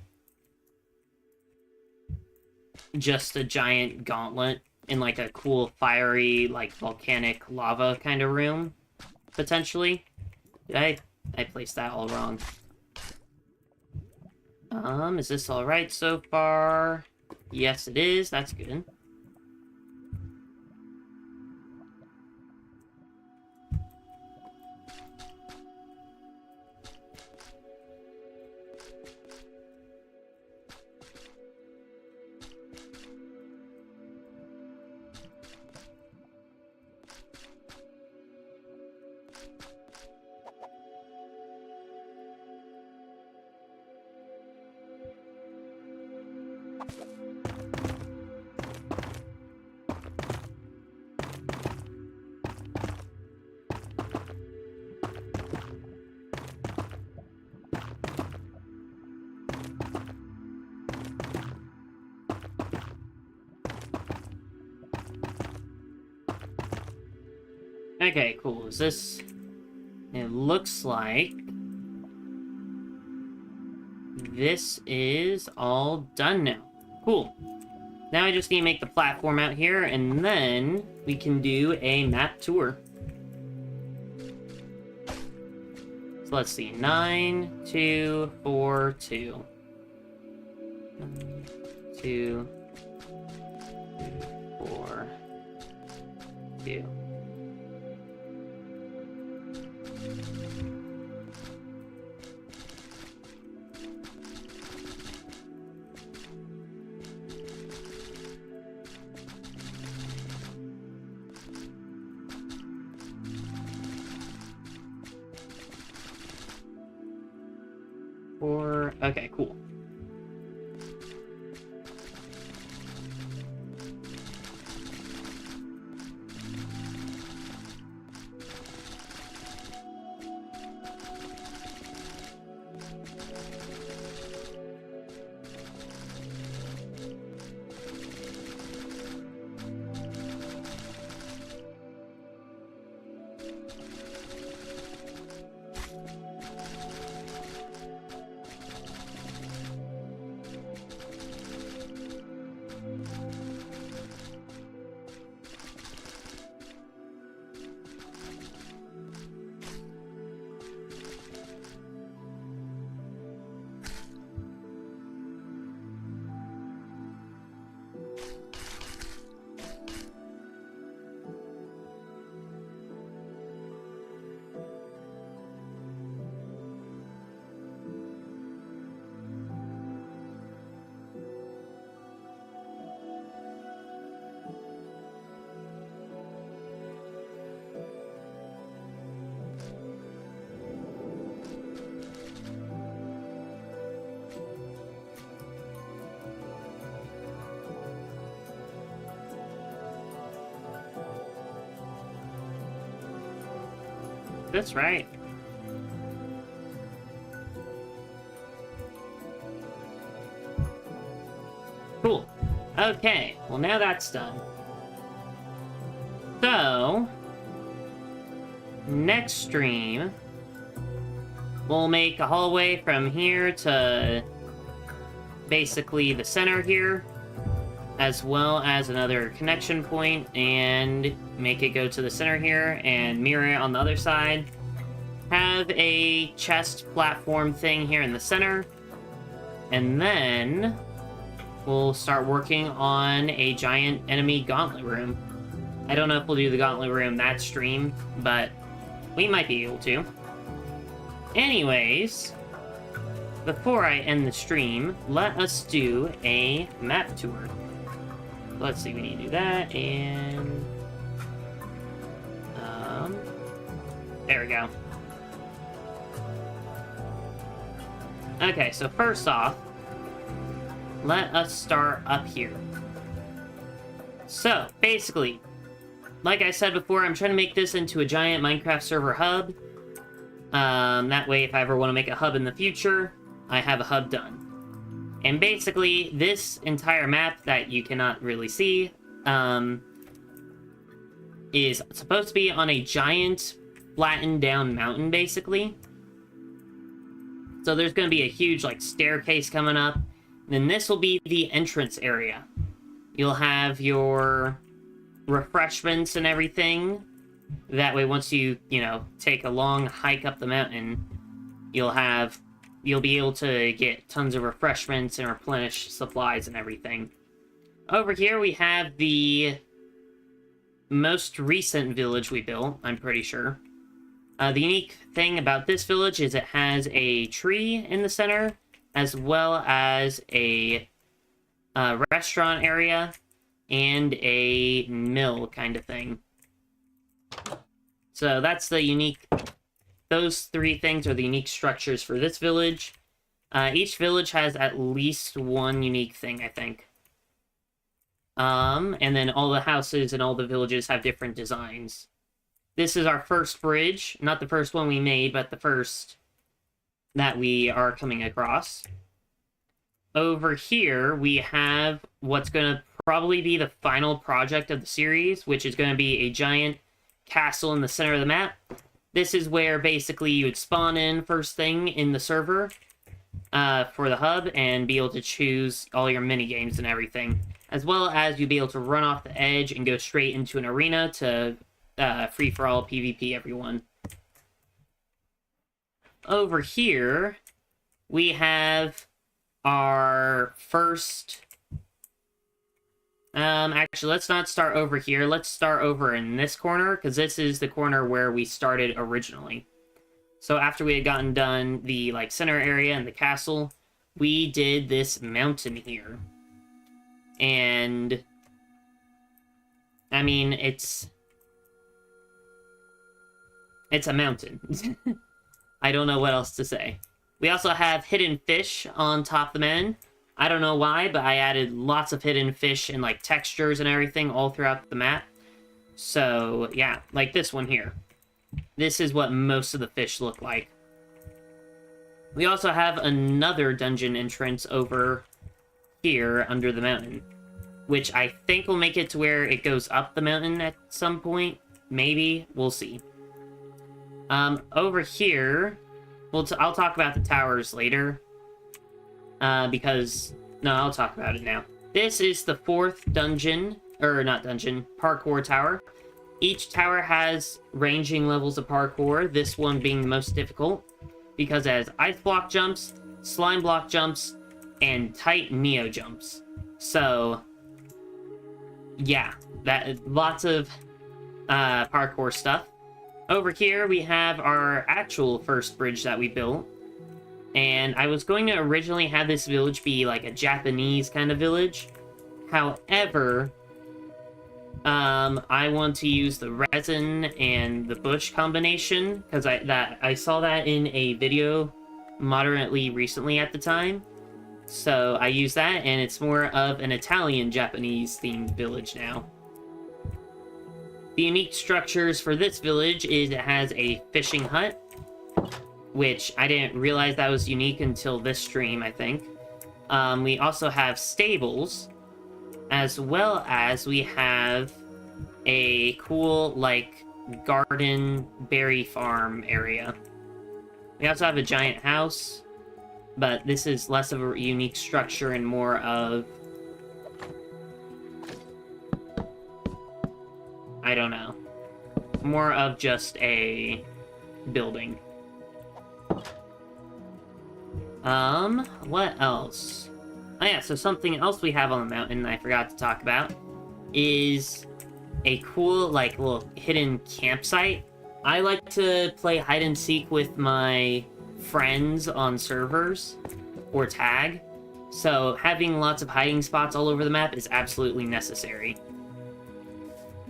just a giant gauntlet in, like, a cool, fiery, like, volcanic lava kind of room, potentially. Did I placed that all wrong. Is this alright so far? Yes, it is. That's good. Okay, cool. Is this... It looks like... this is all done now. Cool. Now I just need to make the platform out here, and then we can do a map tour. So let's see. 9, 2, 4, 2. 9, 2, 4, 2. Okay, cool. That's right. Cool. Okay, well now that's done. So, next stream, we'll make a hallway from here to basically the center here. as well as another connection point, and make it go to the center here, and mirror it on the other side. Have a chest platform thing here in the center, and then we'll start working on a giant enemy gauntlet room. I don't know if we'll do the gauntlet room that stream, but we might be able to. Anyways, before I end the stream, let us do a map tour. Let's see, we need to do that, and... there we go. Okay, so first off, let us start up here. So, basically, like I said before, I'm trying to make this into a giant Minecraft server hub. That way, if I ever want to make a hub in the future, I have a hub done. And basically, this entire map that you cannot really see, is supposed to be on a giant, flattened down mountain, basically. So there's going to be a huge, like, staircase coming up. Then this will be the entrance area. You'll have your refreshments and everything. That way, once you know, take a long hike up the mountain, you'll be able to get tons of refreshments and replenish supplies and everything. Over here, we have the most recent village we built, I'm pretty sure. The unique thing about this village is it has a tree in the center, as well as a restaurant area and a mill kind of thing. So that's the unique... Those three things are the unique structures for this village. Each village has at least one unique thing, I think. And then all the houses and all the villages have different designs. This is our first bridge. Not the first one we made, but the first that we are coming across. Over here, we have what's going to probably be the final project of the series, which is going to be a giant castle in the center of the map. This is where basically you would spawn in first thing in the server for the hub and be able to choose all your mini games and everything. As well as you'd be able to run off the edge and go straight into an arena to free-for-all PvP everyone. Over here, we have our first... actually, let's not start over here. Let's start over in this corner, because this is the corner where we started originally. So after we had gotten done the, like, center area and the castle, we did this mountain here. And... I mean, it's a mountain. I don't know what else to say. We also have hidden fish on top of the mountain. I don't know why, but I added lots of hidden fish and, like, textures and everything all throughout the map. So, yeah, like this one here. This is what most of the fish look like. We also have another dungeon entrance over here under the mountain, which I think will make it to where it goes up the mountain at some point. Maybe. We'll see. Over here, I'll talk about the towers later. Because... No, I'll talk about it now. This is the fourth dungeon, or not dungeon, parkour tower. Each tower has ranging levels of parkour, this one being the most difficult, because it has ice block jumps, slime block jumps, and tight neo jumps. So, yeah, lots of parkour stuff. Over here, we have our actual first bridge that we built. And I was going to originally have this village be like a Japanese kind of village. However, I want to use the resin and the bush combination, because I saw that in a video moderately recently at the time. So I use that, and it's more of an Italian-Japanese themed village now. The unique structures for this village is it has a fishing hut, which I didn't realize that was unique until this stream, I think. We also have stables, as well as we have a cool, like, garden berry farm area. We also have a giant house, but this is less of a unique structure and more of I don't know. More of just a building. What else? Oh yeah, so something else we have on the mountain I forgot to talk about is a cool, like, little hidden campsite. I like to play hide and seek with my friends on servers, or tag, so having lots of hiding spots all over the map is absolutely necessary.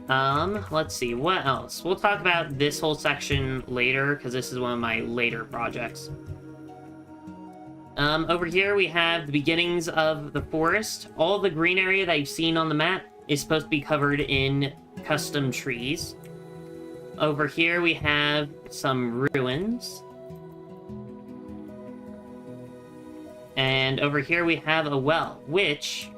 Let's see, what else? We'll talk about this whole section later, because this is one of my later projects. Over here we have the beginnings of the forest. All the green area that you've seen on the map is supposed to be covered in custom trees. Over here we have some ruins. And over here we have a well, which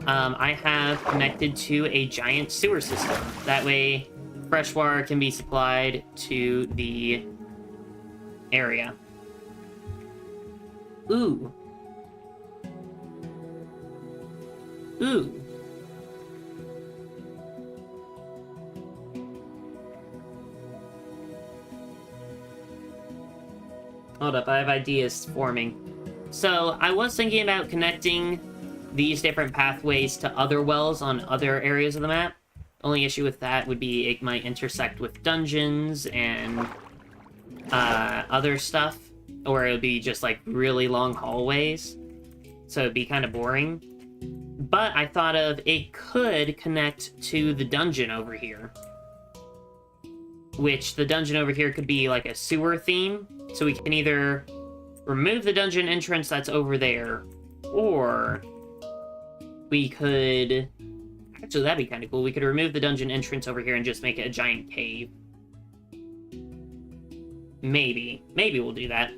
I have connected to a giant sewer system. That way fresh water can be supplied to the area. Ooh. Ooh. Hold up, I have ideas forming. So, I was thinking about connecting these different pathways to other wells on other areas of the map. Only issue with that would be it might intersect with dungeons and other stuff. Or it would be just, like, really long hallways. So it'd be kind of boring. But I thought of it could connect to the dungeon over here. Which the dungeon over here could be like a sewer theme. So we can either remove the dungeon entrance that's over there, or we could... Actually, that'd be kind of cool. We could remove the dungeon entrance over here and just make it a giant cave. Maybe. Maybe we'll do that.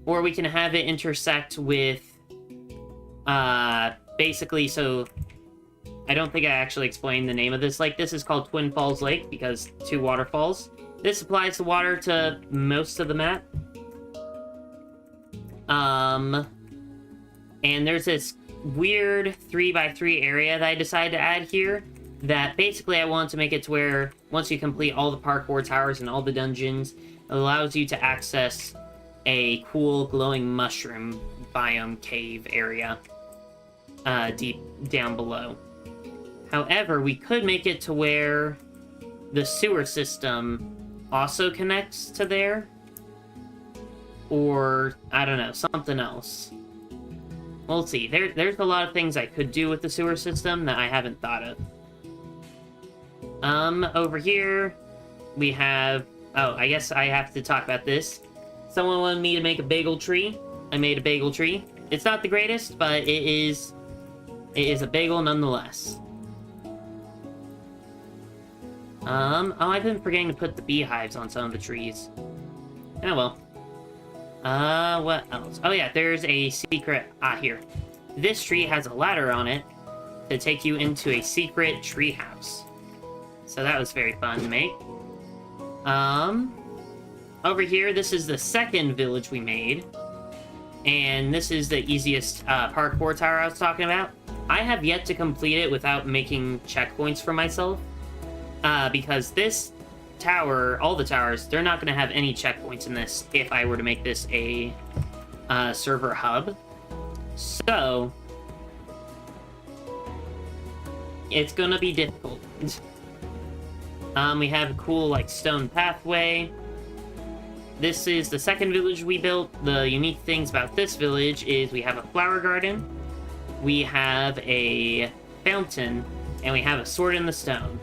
Or we can have it intersect with... basically, so... I don't think I actually explained the name of this lake. This is called Twin Falls Lake, because 2 waterfalls. This supplies the water to most of the map. And there's this weird 3x3 area that I decided to add here, that basically I want to make it to where, once you complete all the parkour towers and all the dungeons, it allows you to access a cool glowing mushroom biome cave area, deep down below. However, we could make it to where the sewer system also connects to there. Or, I don't know, something else. We'll see. There's a lot of things I could do with the sewer system that I haven't thought of. Over here, we have... Oh, I guess I have to talk about this. Someone wanted me to make a bagel tree. I made a bagel tree. It's not the greatest, but it is a bagel nonetheless. Oh, I've been forgetting to put the beehives on some of the trees. Oh, well. What else? Oh, yeah, there's a secret... Ah, here. This tree has a ladder on it to take you into a secret tree house. So that was very fun to make. Over here, this is the second village we made. And this is the easiest parkour tower I was talking about. I have yet to complete it without making checkpoints for myself. Because this tower, all the towers, they're not going to have any checkpoints in this if I were to make this a server hub. So, it's going to be difficult. We have a cool, like, stone pathway. This is the second village we built. The unique things about this village is we have a flower garden, we have a fountain, and we have a sword in the stone.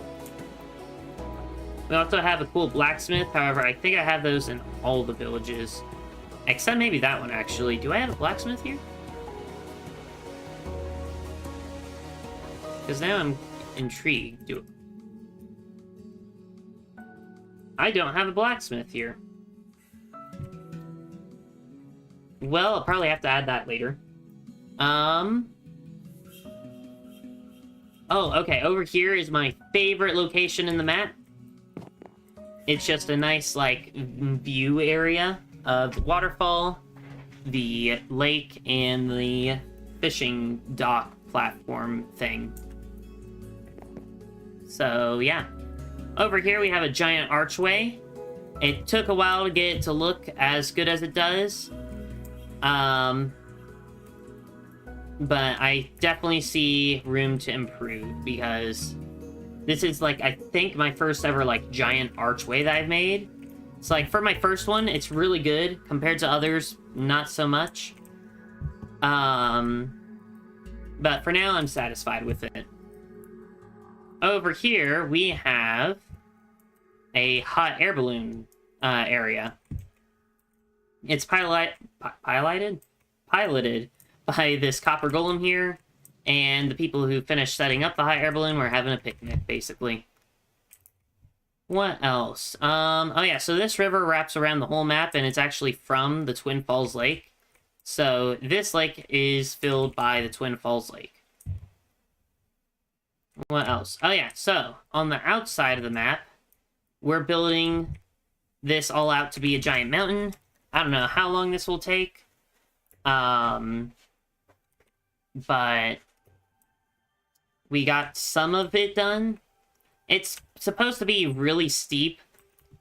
We also have a cool blacksmith, however, I think I have those in all the villages. Except maybe that one, actually. Do I have a blacksmith here? Because now I'm intrigued. I don't have a blacksmith here. Well, I'll probably have to add that later. Oh, okay, over here is my favorite location in the map. It's just a nice, like, view area of the waterfall, the lake, and the fishing dock platform thing. So, yeah. Over here, we have a giant archway. It took a while to get it to look as good as it does. But I definitely see room to improve, because this is, like, I think my first ever, like, giant archway that I've made. It's like, for my first one, it's really good. Compared to others, not so much. But for now, I'm satisfied with it. Over here, we have a hot air balloon area. It's piloted by this copper golem here, and the people who finished setting up the hot air balloon were having a picnic, basically. What else? Oh yeah, so this river wraps around the whole map, and it's actually from the Twin Falls Lake. So this lake is filled by the Twin Falls Lake. What else? Oh yeah, so on the outside of the map, we're building this all out to be a giant mountain. I don't know how long this will take. But we got some of it done. It's supposed to be really steep,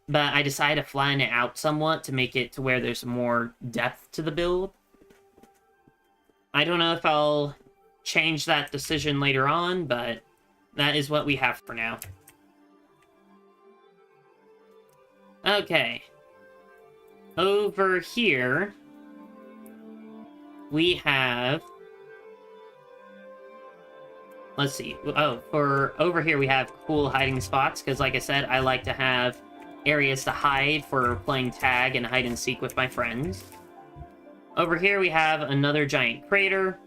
but I decided to flatten it out somewhat to make it to where there's more depth to the build. I don't know if I'll change that decision later on, but that is what we have for now. Okay. Over here, we have... Let's see. Oh, for over here we have cool hiding spots, because like I said, I like to have areas to hide for playing tag and hide and seek with my friends. Over here we have another giant crater.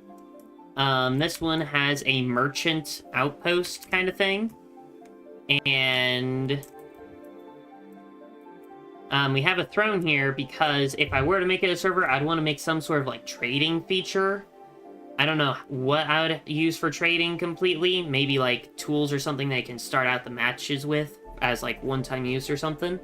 This one has a merchant outpost kind of thing. And we have a throne here because if I were to make it a server, I'd want to make some sort of like trading feature. I don't know what I would use for trading completely. Maybe like tools or something that I can start out the matches with as like one-time use or something.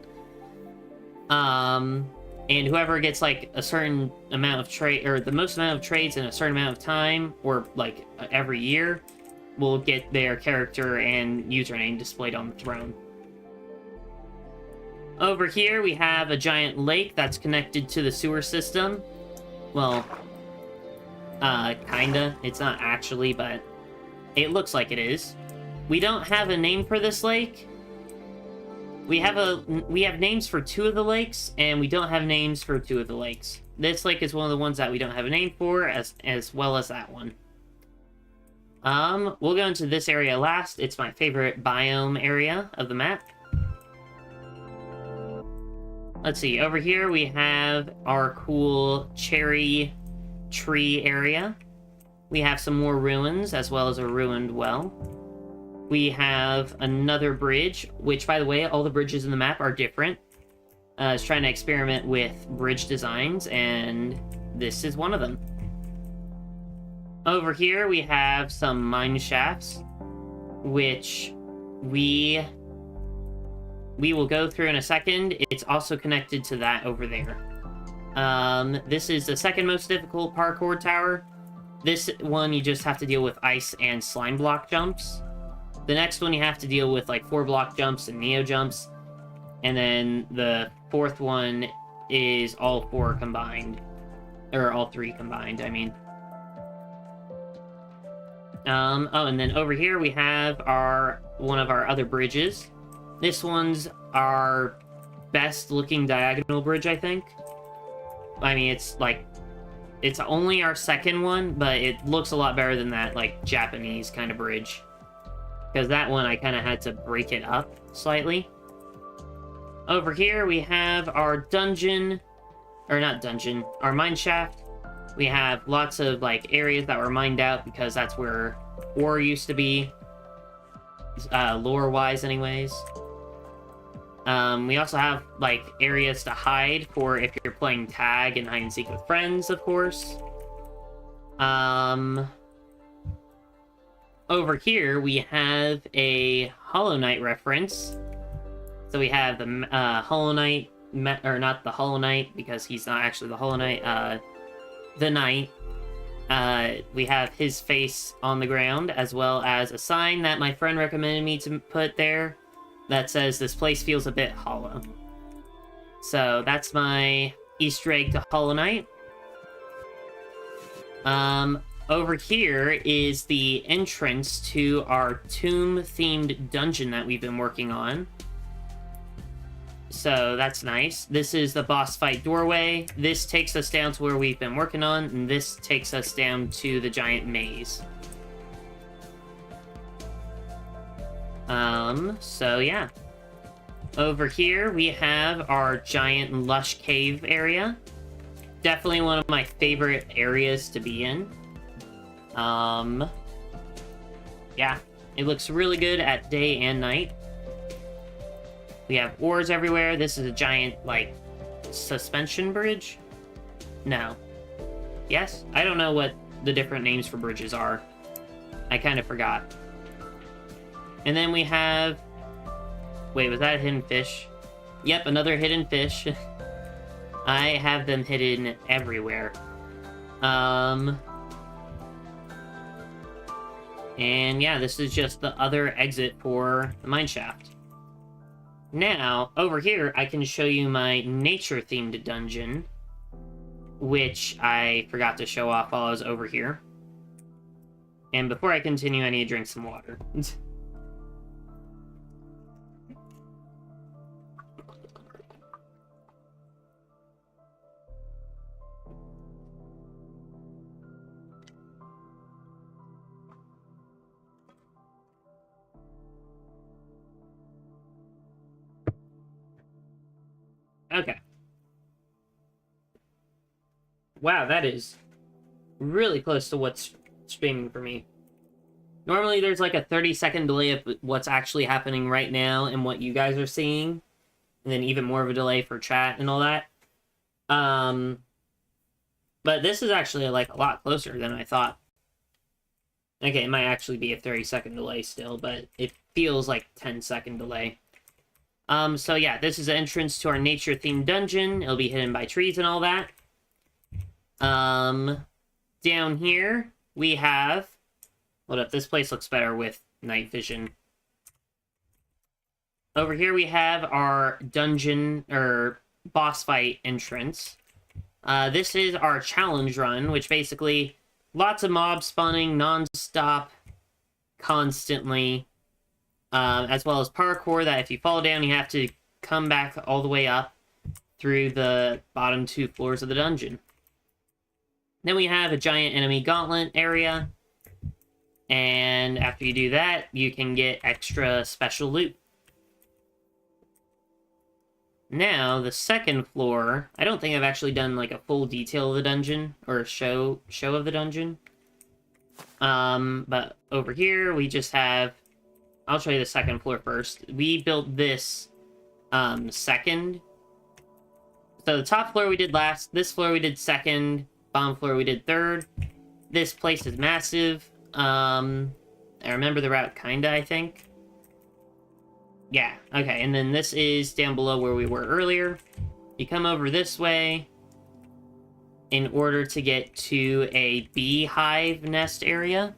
And whoever gets like a certain amount of trade, or the most amount of trades in a certain amount of time, or like every year, will get their character and username displayed on the throne. Over here we have a giant lake that's connected to the sewer system. Well, kinda. It's not actually, but it looks like it is. We don't have a name for this lake. We have names for 2 of the lakes, and we don't have names for 2 of the lakes. This lake is one of the ones that we don't have a name for, as well as that one. We'll go into this area last. It's my favorite biome area of the map. Let's see, over here we have our cool cherry tree area. We have some more ruins, as well as a ruined well. We have another bridge, which, by the way, all the bridges in the map are different. I was trying to experiment with bridge designs, and this is one of them. Over here, we have some mine shafts, which we will go through in a second. It's also connected to that over there. This is the second most difficult parkour tower. This one, you just have to deal with ice and slime block jumps. The next one, you have to deal with, like, 4-block jumps and neo jumps. And then the 4th one is all 4 combined. Or all 3 combined, I mean. Oh, and then over here we have one of our other bridges. This one's our best looking diagonal bridge, I think. I mean, it's only our second one, but it looks a lot better than that, like, Japanese kind of bridge. Because that one, I kind of had to break it up slightly. Over here, we have our dungeon, or not dungeon, our mine shaft. We have lots of, like, areas that were mined out because that's where ore used to be, lore-wise anyways. We also have, like, areas to hide for if you're playing tag and hide and seek with friends, of course. Over here, we have a Hollow Knight reference. So we have the Hollow Knight, or not the Hollow Knight, because he's not actually the Hollow Knight, the Knight. We have his face on the ground, as well as a sign that my friend recommended me to put there that says this place feels a bit hollow. So that's my Easter egg to Hollow Knight. Over here is the entrance to our tomb-themed dungeon that we've been working on. So that's nice. This is the boss fight doorway. This takes us down to where we've been working on, and this takes us down to the giant maze. So yeah. Over here, we have our giant lush cave area. Definitely one of my favorite areas to be in. Yeah, it looks really good at day and night. We have oars everywhere. This is a giant, like, suspension bridge? No. Yes? I don't know what the different names for bridges are. I kind of forgot. And then we have... Wait, was that a hidden fish? Yep, another hidden fish. I have them hidden everywhere. And yeah, this is just the other exit for the mineshaft. Now, over here, I can show you my nature-themed dungeon, which I forgot to show off while I was over here. And before I continue, I need to drink some water. Okay. Wow, that is really close to what's streaming for me. Normally there's like a 30-second delay of what's actually happening right now and what you guys are seeing. And then even more of a delay for chat and all that. But this is actually like a lot closer than I thought. Okay, it might actually be a 30-second delay still, but it feels like 10-second delay. So yeah, this is the entrance to our nature-themed dungeon. It'll be hidden by trees and all that. Down here, we have... Hold up, this place looks better with night vision. Over here we have our dungeon, or boss fight entrance. This is our challenge run, which basically, lots of mob spawning, non-stop, constantly. As well as parkour, that if you fall down, you have to come back all the way up through the bottom 2 floors of the dungeon. Then we have a giant enemy gauntlet area, and after you do that, you can get extra special loot. Now, the second floor, I don't think I've actually done like a full detail of the dungeon, or a show of the dungeon. But over here, we just have... I'll show you the second floor first. We built this second. So the top floor we did last. This floor we did second. Bottom floor we did third. This place is massive. I remember the route kinda, I think. Yeah, okay. And then this is down below where we were earlier. You come over this way in order to get to a beehive nest area.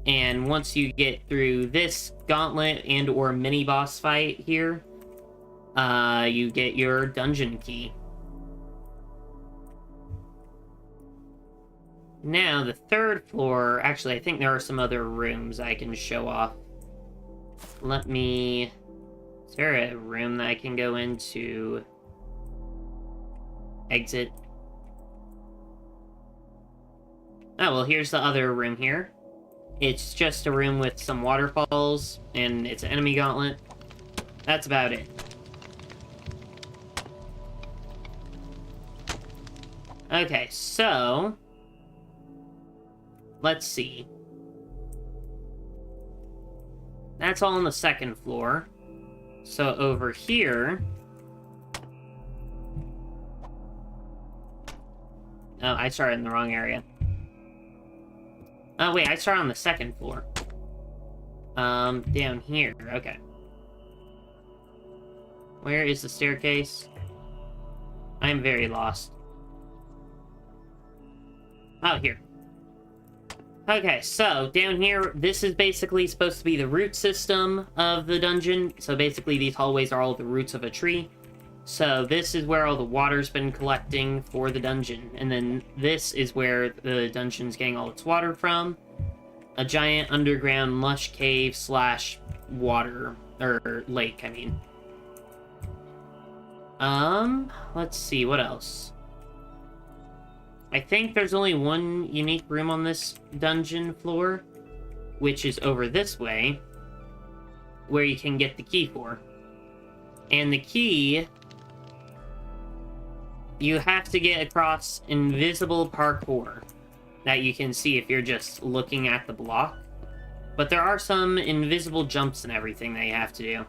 And once you get through this gauntlet and or mini boss fight here, you get your dungeon key. Now, the third floor, actually, I think there are some other rooms I can show off. Let me... Is there a room that I can go into? Exit. Oh, well, here's the other room here. It's just a room with some waterfalls, and it's an enemy gauntlet. That's about it. Okay, so... Let's see. That's all on the second floor. So over here... Oh, I started in the wrong area. Oh, wait, I started on the second floor. Down here. Okay. Where is the staircase? I'm very lost. Oh, here. Okay, so down here, this is basically supposed to be the root system of the dungeon. So basically these hallways are all the roots of a tree. So this is where all the water's been collecting for the dungeon. And then this is where the dungeon's getting all its water from. A giant underground lush cave slash water, or lake, I mean. Let's see, what else? I think there's only one unique room on this dungeon floor, which is over this way, where you can get the key for. And the key, you have to get across invisible parkour that you can see if you're just looking at the block. But there are some invisible jumps and everything that you have to do.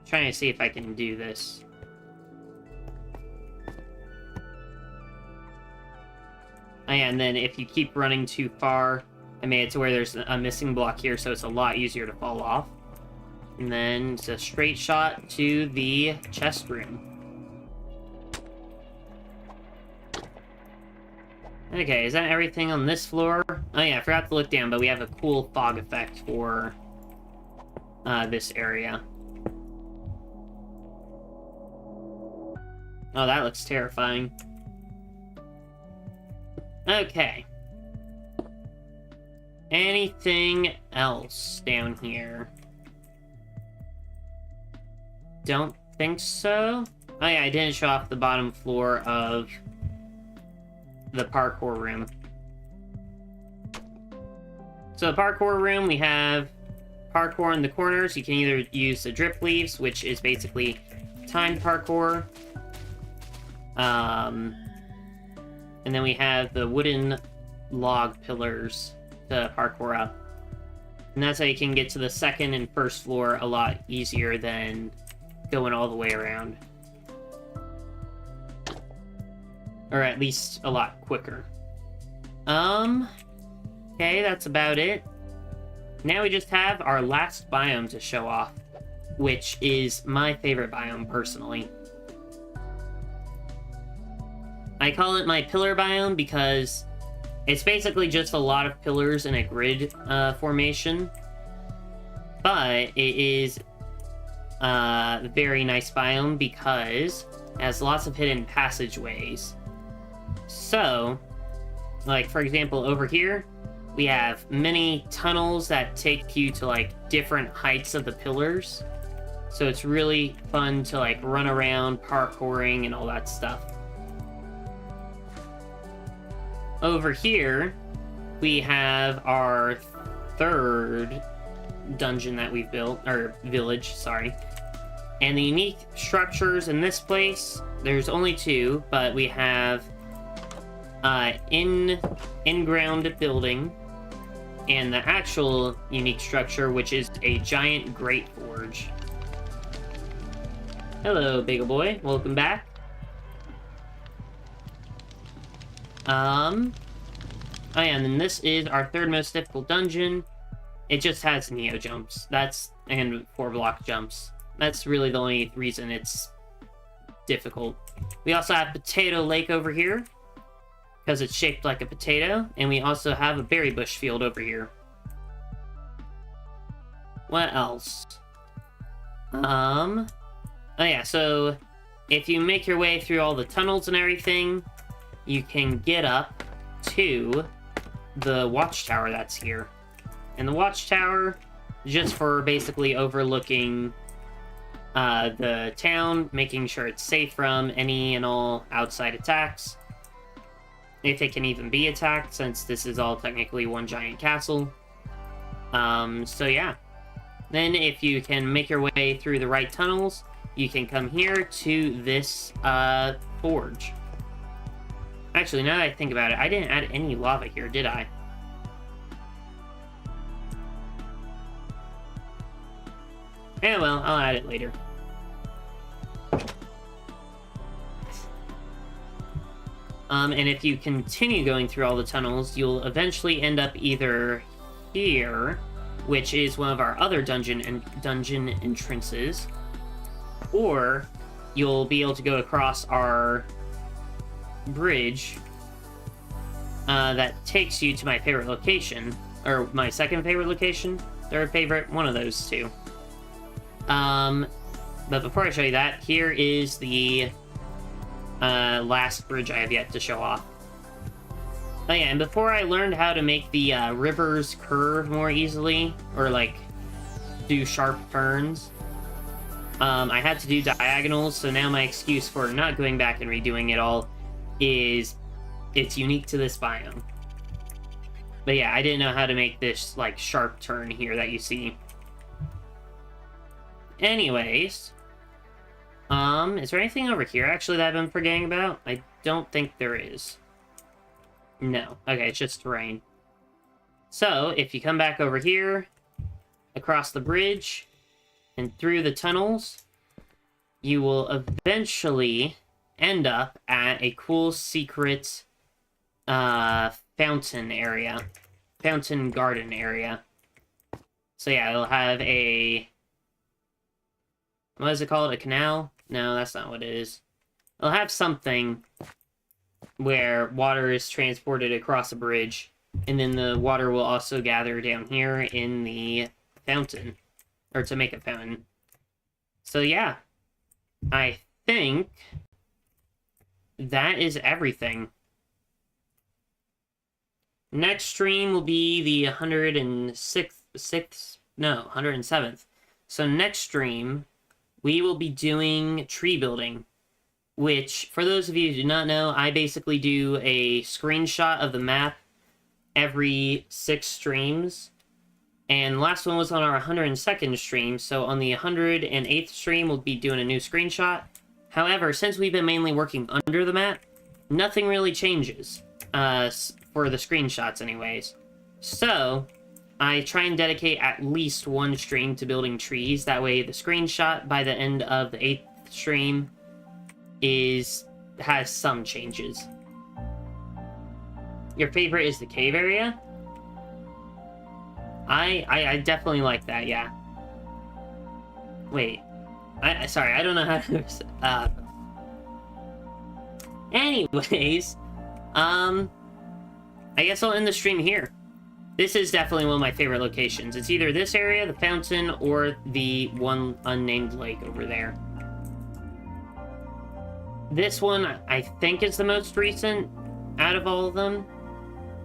Trying to see if I can do this. Oh yeah, and then if you keep running too far, I made it to where there's a missing block here, so it's a lot easier to fall off. And then it's a straight shot to the chest room. Okay, is that everything on this floor? Oh yeah, I forgot to look down, but we have a cool fog effect for this area. Oh, that looks terrifying. Okay. Anything else down here? Don't think so. Oh yeah, I didn't show off the bottom floor of the parkour room. So the parkour room, we have parkour in the corners. You can either use the drip leaves, which is basically timed parkour. And then we have the wooden log pillars to parkour up. And that's how you can get to the second and first floor a lot easier than going all the way around. Or at least a lot quicker. Okay, that's about it. Now we just have our last biome to show off, which is my favorite biome personally. I call it my pillar biome because it's basically just a lot of pillars in a grid formation. But it is a very nice biome because it has lots of hidden passageways. So, like for example over here, we have many tunnels that take you to like different heights of the pillars. So it's really fun to like run around parkouring and all that stuff. Over here, we have our third dungeon that we've built, or village, sorry. And the unique structures in this place, there's only two, but we have in-ground building, and the actual unique structure, which is a giant great forge. Hello, Bagel Boy. Welcome back. Oh yeah, and then this is our third most difficult dungeon. It just has Neo jumps. And 4-block jumps. That's really the only reason it's difficult. We also have Potato Lake over here, because it's shaped like a potato, and we also have a berry bush field over here. What else? Oh yeah, so if you make your way through all the tunnels and everything, you can get up to the watchtower that's here. And the watchtower, just for basically overlooking the town, making sure it's safe from any and all outside attacks. If it can even be attacked, since this is all technically one giant castle. So yeah. Then if you can make your way through the right tunnels, you can come here to this forge. Actually, now that I think about it, I didn't add any lava here, did I? Yeah, well, I'll add it later. And if you continue going through all the tunnels, you'll eventually end up either here, which is one of our other dungeon entrances, or you'll be able to go across our bridge that takes you to my favorite location, or my second favorite location, third favorite, one of those two. But before I show you that, here is the last bridge I have yet to show off. Oh yeah, and before I learned how to make the rivers curve more easily, or like do sharp turns, I had to do diagonals, so now my excuse for not going back and redoing it all is it's unique to this biome. But yeah, I didn't know how to make this like sharp turn here that you see. Anyways, is there anything over here actually that I've been forgetting about? I don't think there is. No. Okay, it's just terrain. So, if you come back over here, across the bridge, and through the tunnels, you will eventually end up at a cool secret fountain area. Fountain garden area. So yeah, it'll have a... what is it called? A canal? No, that's not what it is. It'll have something where water is transported across a bridge, and then the water will also gather down here in the fountain, or to make a fountain. So yeah, I think that is everything. Next stream will be the 107th. So next stream, we will be doing tree building, which, for those of you who do not know, I basically do a screenshot of the map every 6 streams. And the last one was on our 102nd stream, so on the 108th stream, we'll be doing a new screenshot. However, since we've been mainly working under the map, nothing really changes, for the screenshots anyways. So, I try and dedicate at least one stream to building trees, that way the screenshot by the end of the 8th stream has some changes. Your favorite is the cave area? I definitely like that, yeah. Wait. Sorry, I don't know how to... anyways, I guess I'll end the stream here. This is definitely one of my favorite locations. It's either this area, the fountain, or the one unnamed lake over there. This one, I think, is the most recent out of all of them.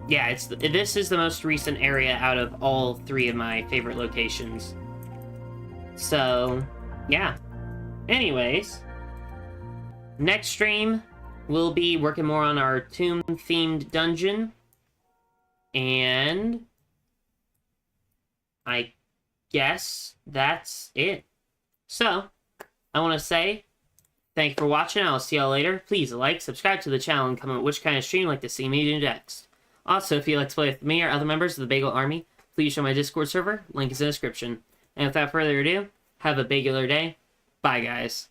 Yeah, this is the most recent area out of all 3 of my favorite locations. So, yeah. Anyways, next stream, we'll be working more on our tomb-themed dungeon. And I guess that's it. So, I want to say thank you for watching. I'll see y'all later. Please like, subscribe to the channel, and comment which kind of stream you'd like to see me do next. Also, if you'd like to play with me or other members of the Bagel Army, please join my Discord server. Link is in the description. And without further ado, have a bagular day. Bye, guys.